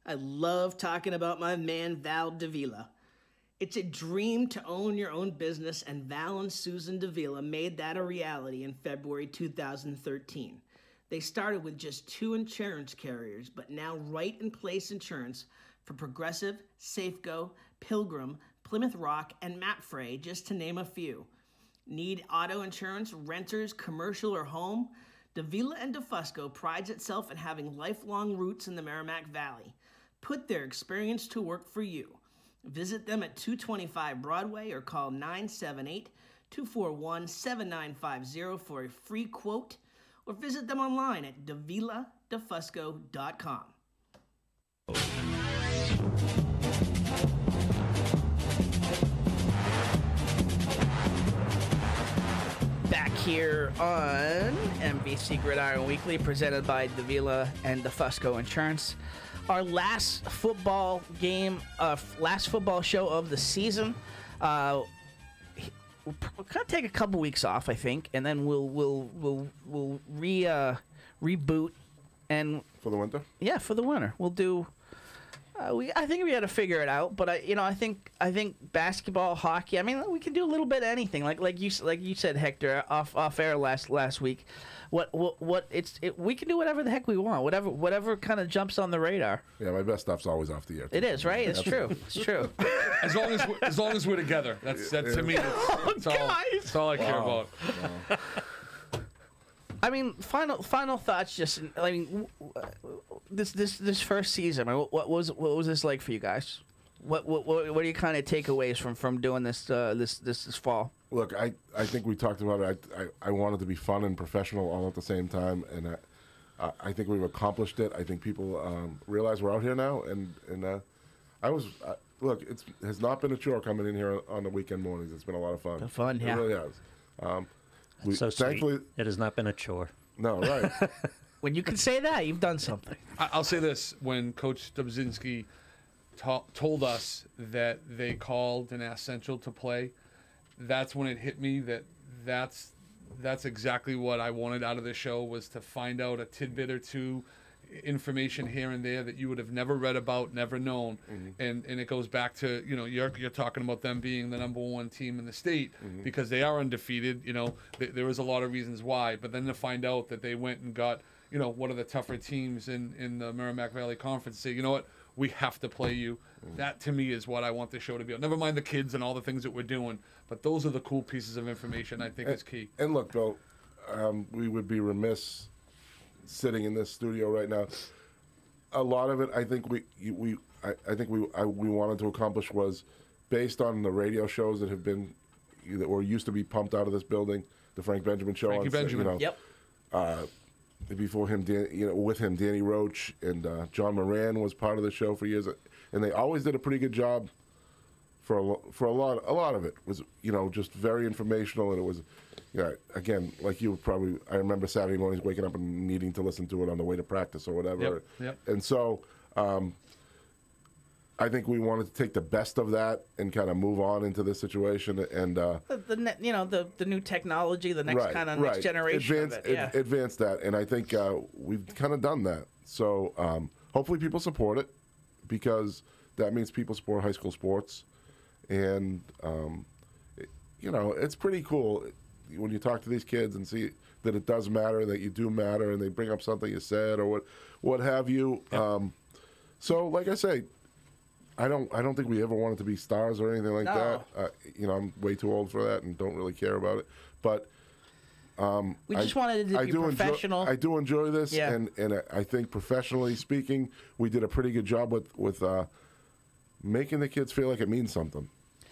I love talking about my man Val Davila. It's a dream to own your own business, and Val and Susan Davila made that a reality in February 2013. They started with just 2 insurance carriers, but now Right in Place Insurance for Progressive, Safeco, Pilgrim, Plymouth Rock, and Mapfre, just to name a few. Need auto insurance, renters, commercial, or home? Davila and DeFusco prides itself in having lifelong roots in the Merrimack Valley. Put their experience to work for you. Visit them at 225 Broadway or call 978-241-7950 for a free quote, or visit them online at daviladefusco.com. Back here on MVC Gridiron Weekly, presented by Davila and DeFusco Insurance. Our last football game, last football show of the season. We'll kind of take a couple weeks off, I think, and then we'll reboot and For the winter? yeah, for the winter we'll do I think we got to figure it out, but I think basketball, hockey. I mean, we can do a little bit of anything. Like you said, Hector, off air last week. We can do whatever the heck we want. Whatever kind of jumps on the radar. Yeah, my best stuff's always off the air. It is, right? It's true. It's true. As long as we're together, that's to me. That's all I care about. I mean, final thoughts. Just, I mean, this first season. I mean, what was this like for you guys? What are your kind of takeaways from doing this this fall? Look, I think we talked about it. I want it to be fun and professional all at the same time, and I think we've accomplished it. I think people realize we're out here now, and look, it has not been a chore coming in here on the weekend mornings. It's been a lot of fun. Fun, yeah. It really has. So thankfully, sweet. It has not been a chore. No, right. When you can say that, you've done something. I'll say this: when Coach Dubzinski told us that they called and asked Central to play, that's when it hit me that that's exactly what I wanted out of the show, was to find out a tidbit or two, information here and there that you would have never read about, never known. And it goes back to, you're talking about them being the #1 team in the state because they are undefeated. There was a lot of reasons why, but then to find out that they went and got one of the tougher teams in the Merrimack Valley Conference, say, you know what, we have to play you. That to me is what I want the show to be. Never mind the kids and all the things that we're doing, but those are the cool pieces of information I think is key. And look, Bill, we would be remiss sitting in this studio right now. A lot of it, I think we wanted to accomplish was based on the radio shows that have been or used to be pumped out of this building. The Frank Benjamin show. Frankie Benjamin. Yep. Before him, with him, Danny Roach and John Moran was part of the show for years, and they always did a pretty good job. For a lot of it was just very informational, and it was again, like you probably, I remember Saturday mornings waking up and needing to listen to it on the way to practice or whatever. Yep. And so I think we wanted to take the best of that and kind of move on into this situation, and the new technology, the next next generation advance that, and I think we've kind of done that. So hopefully people support it, because that means people support high school sports, and it's pretty cool when you talk to these kids and see that it does matter, that you do matter, and they bring up something you said or what have you. Yep. So like I say, I don't think we ever wanted to be stars or anything like that. I'm way too old for that and don't really care about it. But we just wanted it to be professional. I do enjoy this, and I think professionally speaking, we did a pretty good job with making the kids feel like it means something.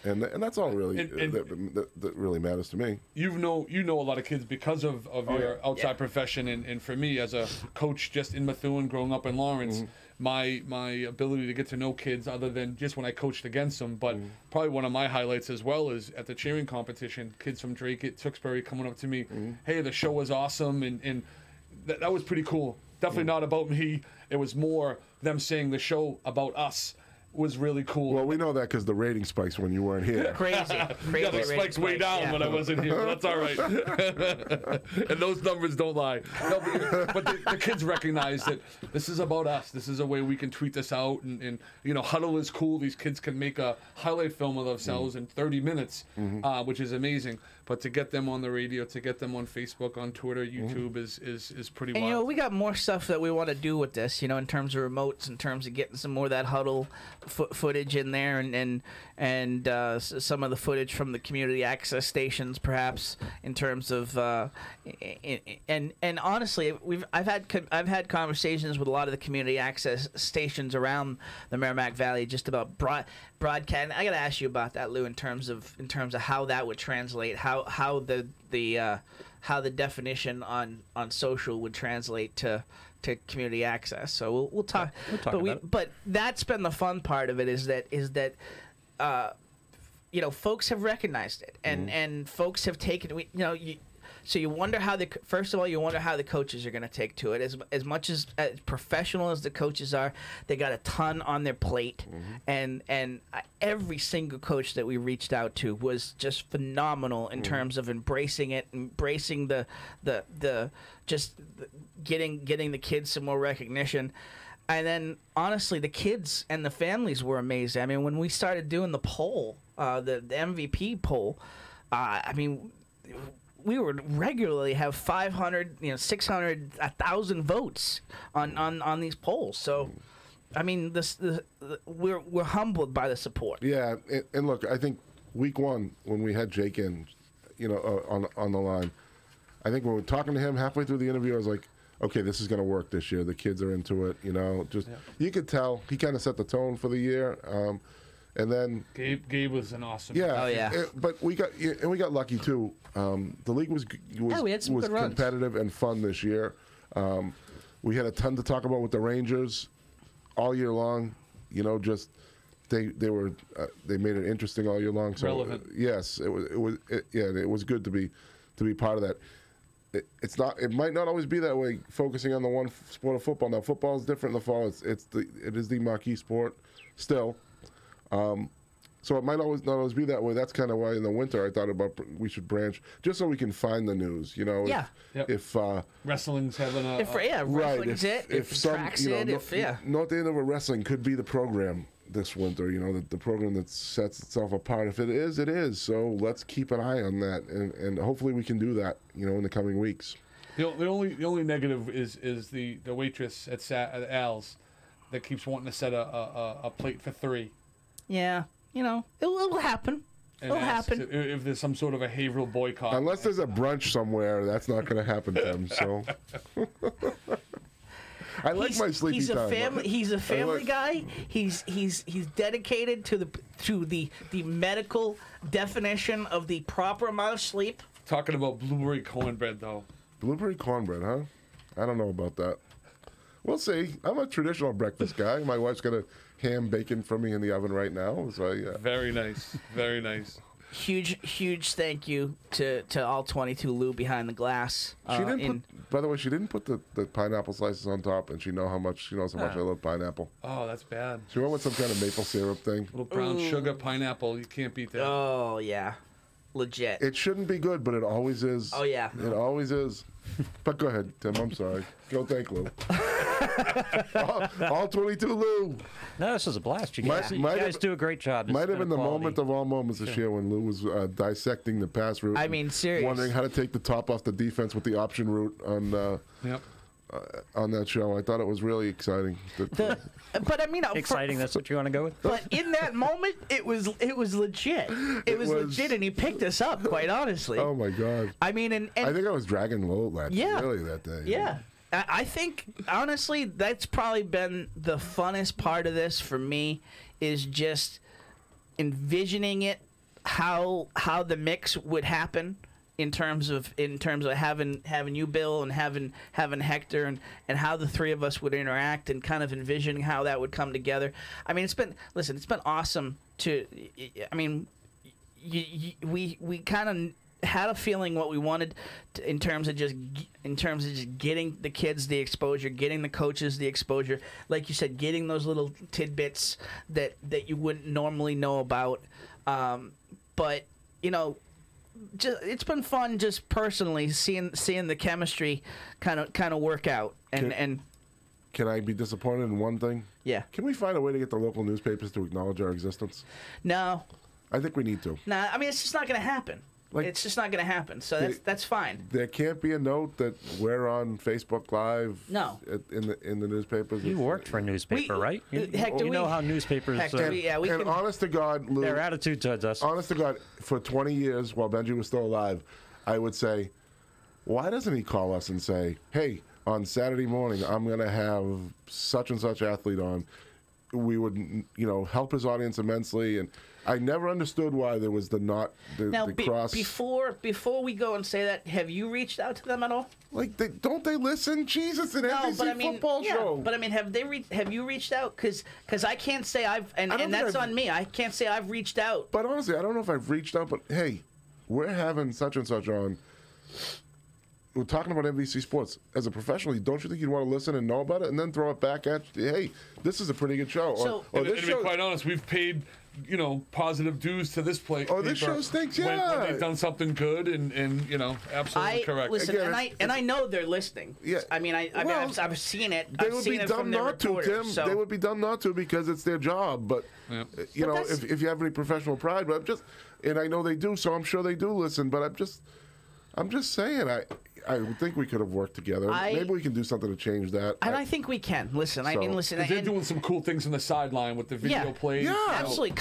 And that's all really that really matters to me. You know a lot of kids because of your outside profession, and for me as a coach just in Methuen, growing up in Lawrence, my ability to get to know kids other than just when I coached against them, but probably one of my highlights as well is at the cheering competition, kids from Drake at Tewksbury coming up to me, hey, the show was awesome, and that was pretty cool. Definitely not about me. It was more them saying the show about us was really cool. Well, we know that because the rating spikes when you weren't here. Crazy. Yeah, the spikes way down when I wasn't here, but that's all right. And those numbers don't lie. No, but the kids recognize that this is about us. This is a way we can tweet this out, and Huddle is cool. These kids can make a highlight film of themselves in 30 minutes, which is amazing. But to get them on the radio, to get them on Facebook, on Twitter, YouTube is pretty wild. And we got more stuff that we want to do with this, in terms of remotes, in terms of getting some more of that Huddle footage in there, and some of the footage from the community access stations, perhaps, in terms of and honestly, I've had conversations with a lot of the community access stations around the Merrimack Valley just about broadcast. I got to ask you about that, Lou, in terms of how that would translate, how the definition on social would translate to community access. So we'll talk. We'll talk about it. But that's been the fun part of it is that folks have recognized it, and folks have taken so you wonder how first of all you wonder how the coaches are going to take to it. As much as professional as the coaches are, they got a ton on their plate, and every single coach that we reached out to was just phenomenal in terms of embracing it, embracing the just getting the kids some more recognition. And then, honestly, the kids and the families were amazing. I mean, when we started doing the poll, the MVP poll, I mean, we would regularly have 500, 600, 1,000 votes on these polls. So, I mean, we're humbled by the support. Yeah, and look, I think week one when we had Jake in, on the line, I think when we were talking to him halfway through the interview, I was like, okay, this is going to work this year. The kids are into it. You could tell he kind of set the tone for the year. And then Gabe was an awesome. Yeah, oh yeah. But we got lucky too. The league was we had some good runs. Competitive and fun this year. We had a ton to talk about with the Rangers all year long. They made it interesting all year long. So relevant. Yes, it was good to be part of that. It might not always be that way. Focusing on the one sport of football. Now football is different in the fall. It is the marquee sport still. So it might not always be that way. That's kind of why in the winter I thought about we should branch just so we can find the news. Yeah. If wrestling's having a wrestling's right. If some track's it. Not the end of a wrestling could be the program this winter. The program that sets itself apart. If it is, it is. So let's keep an eye on that, and hopefully we can do that. In the coming weeks. The only negative is the waitress at Al's that keeps wanting to set a plate for 3. Yeah, it'll happen. It'll happen. If there's some sort of a behavioral boycott. Unless there's a brunch somewhere, that's not going to happen, Tim. So. I like my sleepy time. He's a family guy. He's dedicated to the medical definition of the proper amount of sleep. Talking about blueberry cornbread, though. Blueberry cornbread, huh? I don't know about that. We'll see. I'm a traditional breakfast guy. My wife's got a ham bacon for me in the oven right now. So Very nice. Very nice. Huge thank you to all 22 Lou behind the glass. By the way, she didn't put the pineapple slices on top, and she knows how much I love pineapple. Oh, that's bad. She went with some kind of maple syrup thing. Little brown sugar pineapple. You can't beat that. Oh yeah, legit. It shouldn't be good, but it always is. Oh yeah, it always is. But go ahead, Tim. I'm sorry. Go thank Lou. all 22 Lou. No, this was a blast. You guys do a great job. Might have been the moment of all moments this year when Lou was dissecting the pass route. I mean, seriously. Wondering how to take the top off the defense with the option route on that show. I thought it was really exciting. But I mean, exciting. That's what you want to go with. But in that moment, it was legit. It was legit, and he picked us up. Quite honestly. Oh my God. I mean, and I think I was dragging Lou really that day. Yeah. I think, honestly, that's probably been the funnest part of this for me, is just envisioning it, how the mix would happen in terms of having you, Bill, and having Hector, and how the three of us would interact, and kind of envisioning how that would come together. I mean, it's been awesome to. I mean, we kind of had a feeling what we wanted in terms of just getting the kids the exposure, getting the coaches the exposure, like you said, getting those little tidbits that you wouldn't normally know about. But it's been fun just personally seeing the chemistry kind of work out. And can I be disappointed in one thing? Yeah. Can we find a way to get the local newspapers to acknowledge our existence? No. I think we need to. Nah, I mean, it's just not going to happen. It's just not going to happen. So that's fine. There can't be a note that we're on Facebook Live. No. In the newspapers. You worked for a newspaper, right? Hector, you know how newspapers. And honest to God, Lou, their attitude towards us. Honest to God, for 20 years while Benji was still alive, I would say, why doesn't he call us and say, hey, on Saturday morning, I'm going to have such and such athlete on. We would, help his audience immensely, and I never understood why there was the cross. Before we go and say that, have you reached out to them at all? Don't they listen? Jesus, an NBC football show. But I mean, have you reached out? Because I can't say I've, and that's on me. I can't say I've reached out. But honestly, I don't know if I've reached out. But hey, we're having such and such on. We're talking about MVC Sports. As a professional, don't you think you'd want to listen and know about it and then throw it back at you? Hey, this is a pretty good show. To be quite honest, we've paid positive dues to this play. Oh, this show stinks, when yeah. they've done something good, and absolutely correct. Listen, Again, and I know they're listening. Yeah. I mean, I've seen it. They I've would seen be it dumb from their not to, reporters, Tim. so- They would be dumb not to because it's their job. But if you have any professional pride, but and I know they do, so I'm sure they do listen. But I'm just saying, I would think we could have worked together. Maybe we can do something to change that. And I think we can. Listen, I mean, listen. They're doing some cool things on the sideline with the video plays. Yeah, absolutely.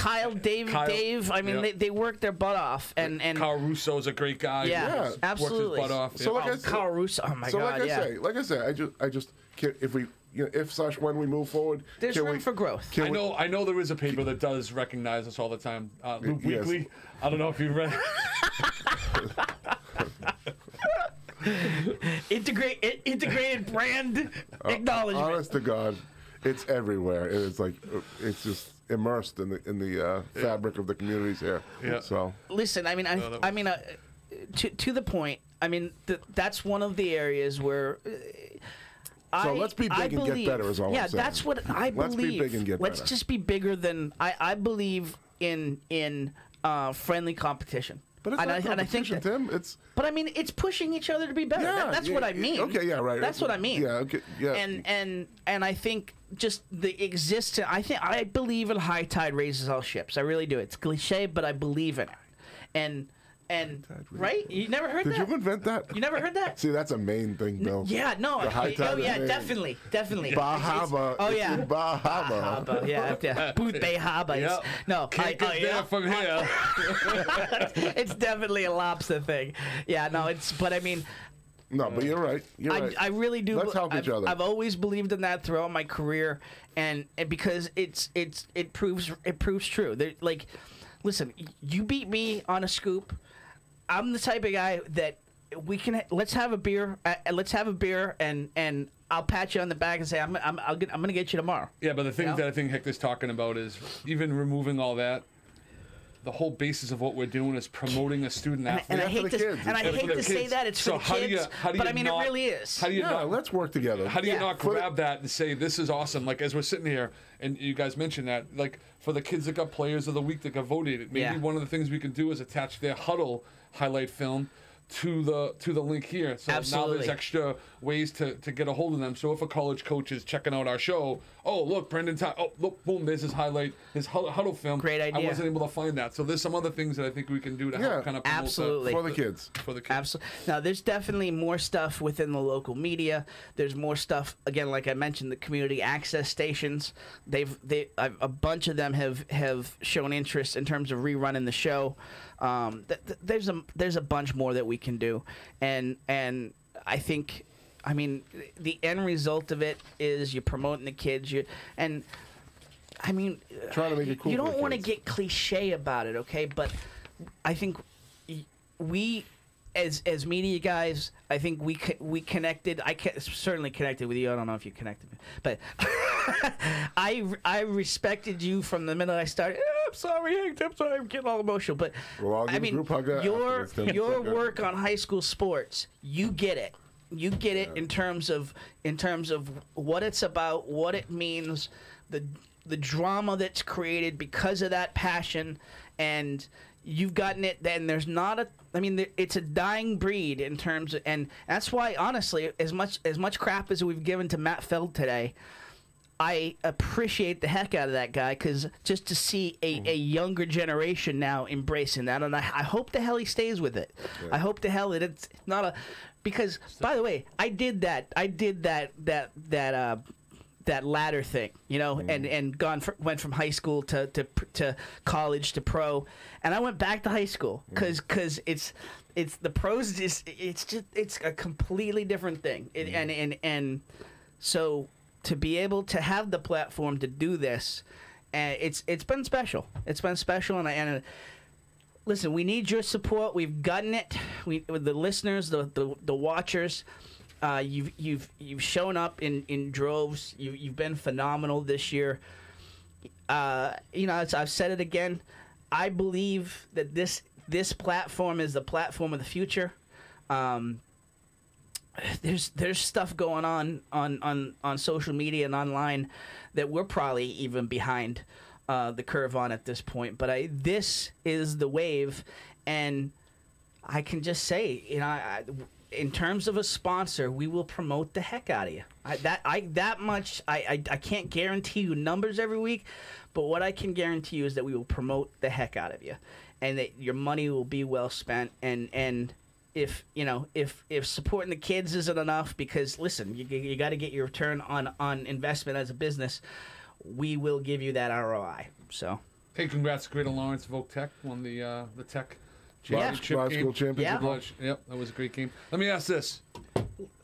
Dave. I mean, they work their butt off, and Kyle Russo's a great guy. Yeah, Works absolutely. his butt off. So like I said, Kyle Russo. Oh my God. Like I say, I just can't, if we. When we move forward, There's room for growth. I know there is a paper that does recognize us all the time. Loop Yes. Weekly. I don't know if you've read. Integrated brand acknowledgement. Honest to God, it's everywhere. It's like it's just immersed in the fabric of the communities here. Yeah. So Listen, I mean, to the point. I mean, that's one of the areas where. Let's be big and get better is all I'm saying. Yeah, that's what I believe. Let's be big and get Let's better. just be bigger than I believe in friendly competition. But it's not and I think competition, Tim. It's But I mean, it's pushing each other to be better. That's what I mean. Okay, yeah, right. That's what I mean. Yeah, okay, yeah. And I think just the existence. I believe in high tide raises all ships. I really do. It's cliche, but I believe in it. And right? You never heard that? Did you invent that? You never heard that? See, that's a main thing, Bill. Yeah, no. The high tide yeah, is- definitely. Bahama. Oh, yeah. Bahama. Bahaba, yeah. Booth Bahaba. Yep. No, Can't get there from here. it's definitely a lobster thing. Yeah, no, but I mean, No, but you're right. You're right. I really do. Let's help each other. I've always believed in that throughout my career, and because it proves true. Like, listen, you beat me on a scoop. I'm the type of guy that let's have a beer. And I'll pat you on the back and say I'm gonna get you tomorrow. Yeah, but the thing that I think Hector's talking about is even removing all that. The whole basis of what we're doing is promoting a student athlete. And I hate for the kids. to say that it's So for the kids, but I mean not, it really is. How do you not? Let's work together. How do you Yeah. not grab that and say this is awesome? Like as we're sitting here, and you guys mentioned that, like for the kids that got Players of the Week that got voted, maybe one of the things we can do is attach their huddle highlight film to the link here. So Absolutely. now there's extra ways to get a hold of them. So if a college coach is checking out our show, oh look, Brendan, look, boom, there's his highlight, his huddle film. Great idea. I wasn't able to find that. So there's some other things that I think we can do to help kind of promote absolutely. For the kids. For the kids. Absolutely. Now, there's definitely more stuff within the local media. There's more stuff. Again, like I mentioned, the community access stations. A bunch of them have shown interest in terms of rerunning the show. There's a bunch more that we can do, and I think, I mean, the end result of it is you're promoting the kids. I mean, Trying to make it cool you for don't the want to kids. get cliche about it, okay? But I think we, as media guys, I think we connected. Certainly connected with you. I don't know if you connected me, but I respected you from the minute I started. I'm sorry, Hank. I'm sorry. I'm getting all emotional, but Well, I'll give I a mean, group hug afterwards, Tim. your Okay. work on high school sports, you get it. You get it in terms of what it's about, what it means, the drama that's created because of that passion, and you've gotten it. Then there's not a. I mean, it's a dying breed in terms of, and that's why, honestly, as much crap as we've given to Matt Feld today, I appreciate the heck out of that guy, because just to see a younger generation now embracing that, and I hope the hell he stays with it. Yeah. I hope the hell that it's not a, because by the way, I did that ladder thing, you know, and went from high school to college to pro, and I went back to high school because it's the pros it's a completely different thing, and so to be able to have the platform to do this, it's been special. It's been special, and listen, we need your support. We've gotten it. With the listeners, the watchers. You've shown up in droves. You've been phenomenal this year. You know, I've said it again. I believe that this platform is the platform of the future. There's stuff going on social media and online that we're probably even behind the curve on at this point. But this is the wave, and I can just say, in terms of a sponsor, we will promote the heck out of you. I can't guarantee you numbers every week, but what I can guarantee you is that we will promote the heck out of you, and that your money will be well spent. And if supporting the kids isn't enough, because listen, you got to get your return on investment as a business, we will give you that ROI. So, hey, congrats, Gridiron Lawrence of Oak Tech won the Tech championship game. School championship. Yep, that was a great game. Let me ask this: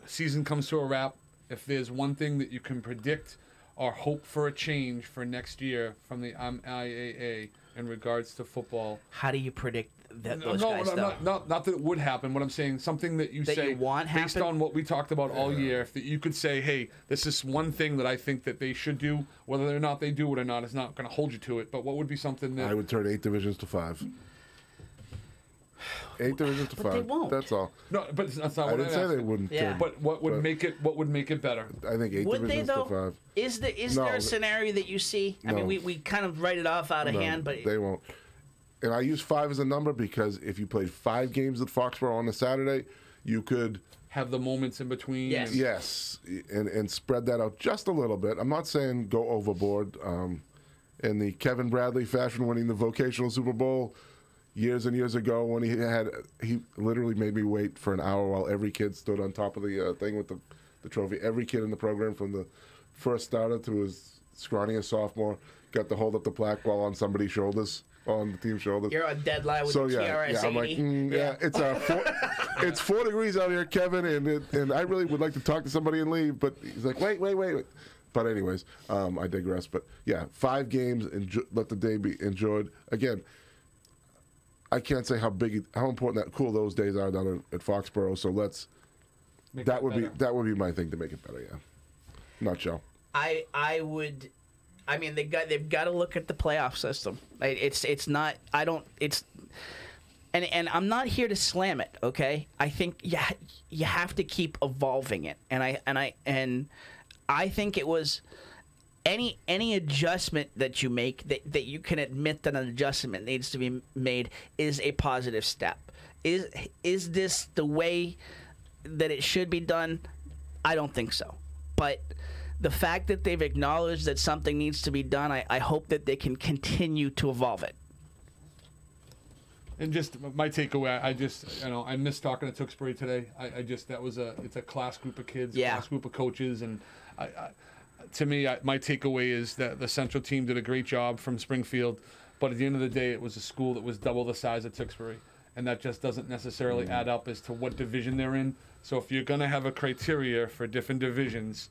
season comes to a wrap. If there's one thing that you can predict or hope for a change for next year from the MIAA in regards to football, how do you predict those guys? Not that it would happen. What I'm saying, something that you say you want based happen? on what we talked about all year. If you could say, hey, this is one thing that I think that they should do, whether or not they do it or not is not going to hold you to it. But what would be something that I would turn 8 divisions to 5. 8 divisions to 5. They won't. That's all. No, but that's not I what didn't say they wouldn't. Yeah. turn, But what would make it? What would make it better? I think 8 Would they divisions though? to 5. Is No. there a scenario that you see? I mean, No. we kind of write it off out of No, hand, but they won't. And I use 5 as a number because if you played 5 games at Foxborough on a Saturday, you could Have the moments in between. Yes. and- yes, and spread that out just a little bit. I'm not saying go overboard. In the Kevin Bradley fashion, winning the vocational Super Bowl years and years ago, when he literally made me wait for an hour while every kid stood on top of the thing with the trophy. Every kid in the program, from the first starter to his scrawniest sophomore, got to hold up the plaque while on somebody's shoulders, on the team's shoulders. you're on deadline with the TRS I'm like, 80. it's 4 degrees out here, Kevin, and I really would like to talk to somebody and leave, but he's like, wait. But anyways, I digress. But yeah, 5 games, let the day be enjoyed. Again, I can't say how important that cool those days are down at Foxborough. So that would be my thing to make it better. Yeah, nutshell. I would. I mean, they've got to look at the playoff system. It's not. I don't. It's. And I'm not here to slam it. Okay, I think you have to keep evolving it. And I think it was any adjustment that you make that you can admit that an adjustment needs to be made is a positive step. Is this the way that it should be done? I don't think so. But the fact that they've acknowledged that something needs to be done, I hope that they can continue to evolve it. And just my takeaway, I missed talking to Tewksbury today. It's a class group of kids, a class group of coaches, and to me, my takeaway is that the Central team did a great job from Springfield, but at the end of the day, it was a school that was double the size of Tewksbury, and that just doesn't necessarily add up as to what division they're in. So if you're going to have a criteria for different divisions,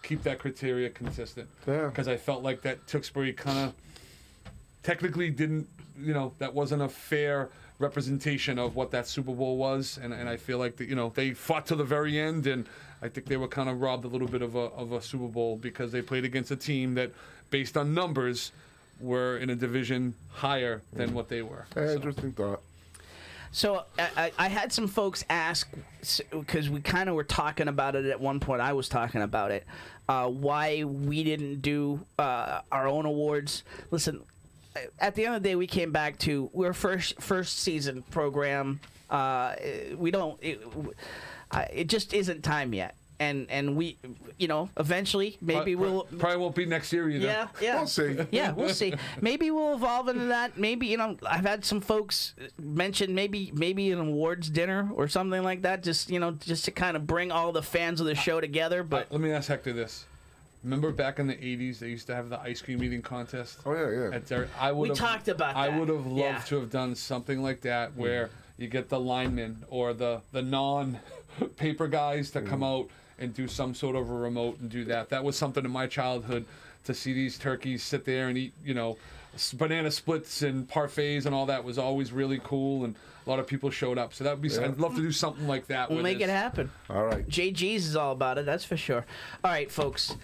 keep that criteria consistent. Yeah. Because I felt like that Tewksbury kind of technically didn't, that wasn't a fair representation of what that Super Bowl was, and I feel like that they fought to the very end, and I think they were kind of robbed a little bit of a Super Bowl because they played against a team that, based on numbers, were in a division higher than what they were. Interesting thought. So I had some folks ask, because we kind of were talking about it at one point. I was talking about it, why we didn't do our own awards. Listen, at the end of the day, we came back to we're first season program. We don't. It just isn't time yet. And we, eventually maybe we'll probably won't be next year either. Yeah. We'll see. Yeah, we'll see. Maybe we'll evolve into that. Maybe I've had some folks mention maybe an awards dinner or something like that. Just to kind of bring all the fans of the show together. But let me ask Hector this. Remember back in the 80s, they used to have the ice cream eating contest? Oh, yeah. At Derry? We talked about that. I would have loved to have done something like that where you get the linemen or the non-paper guys to come out and do some sort of a remote and do that. That was something in my childhood, to see these turkeys sit there and eat, banana splits and parfaits and all that was always really cool, and a lot of people showed up. So that would be. I'd love to do something like that. We'll make it happen. All right. JG's is all about it, that's for sure. All right, folks.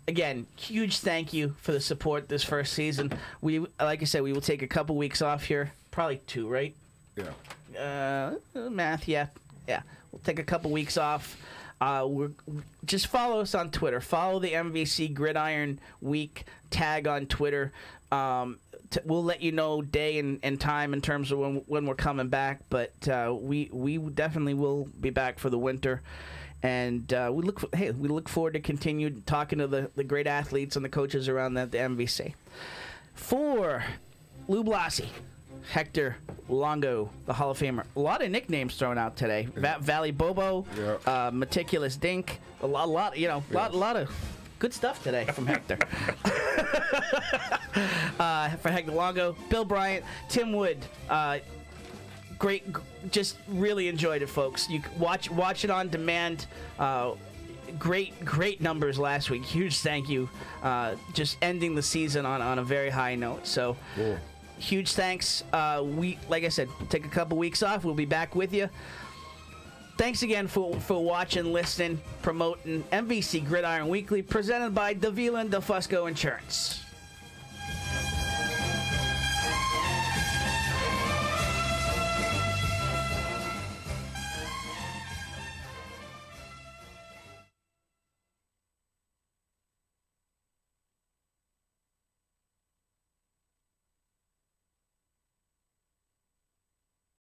Again, huge thank you for the support this first season. Like I said, we will take a couple weeks off here, probably 2, right? Yeah. Math, yeah. We'll take a couple weeks off. Just follow us on Twitter. Follow the MVC Gridiron Week tag on Twitter. We'll let you know day and time in terms of when we're coming back, but we definitely will be back for the winter. And we look forward to continue talking to the great athletes and the coaches around the MVC. For Lou Blasi, Hector Longo, the Hall of Famer. A lot of nicknames thrown out today. Valley Bobo, Meticulous Dink. A lot of good stuff today from Hector. For Hector Longo, Bill Bryant, Tim Wood. Great, just really enjoyed it, folks. You watch it on demand. Great numbers last week. Huge thank you. Just ending the season on a very high note. So, huge thanks. Like I said, take a couple weeks off. We'll be back with you. Thanks again for watching, listening, promoting MVC Gridiron Weekly, presented by Davila and Del Fusco Insurance.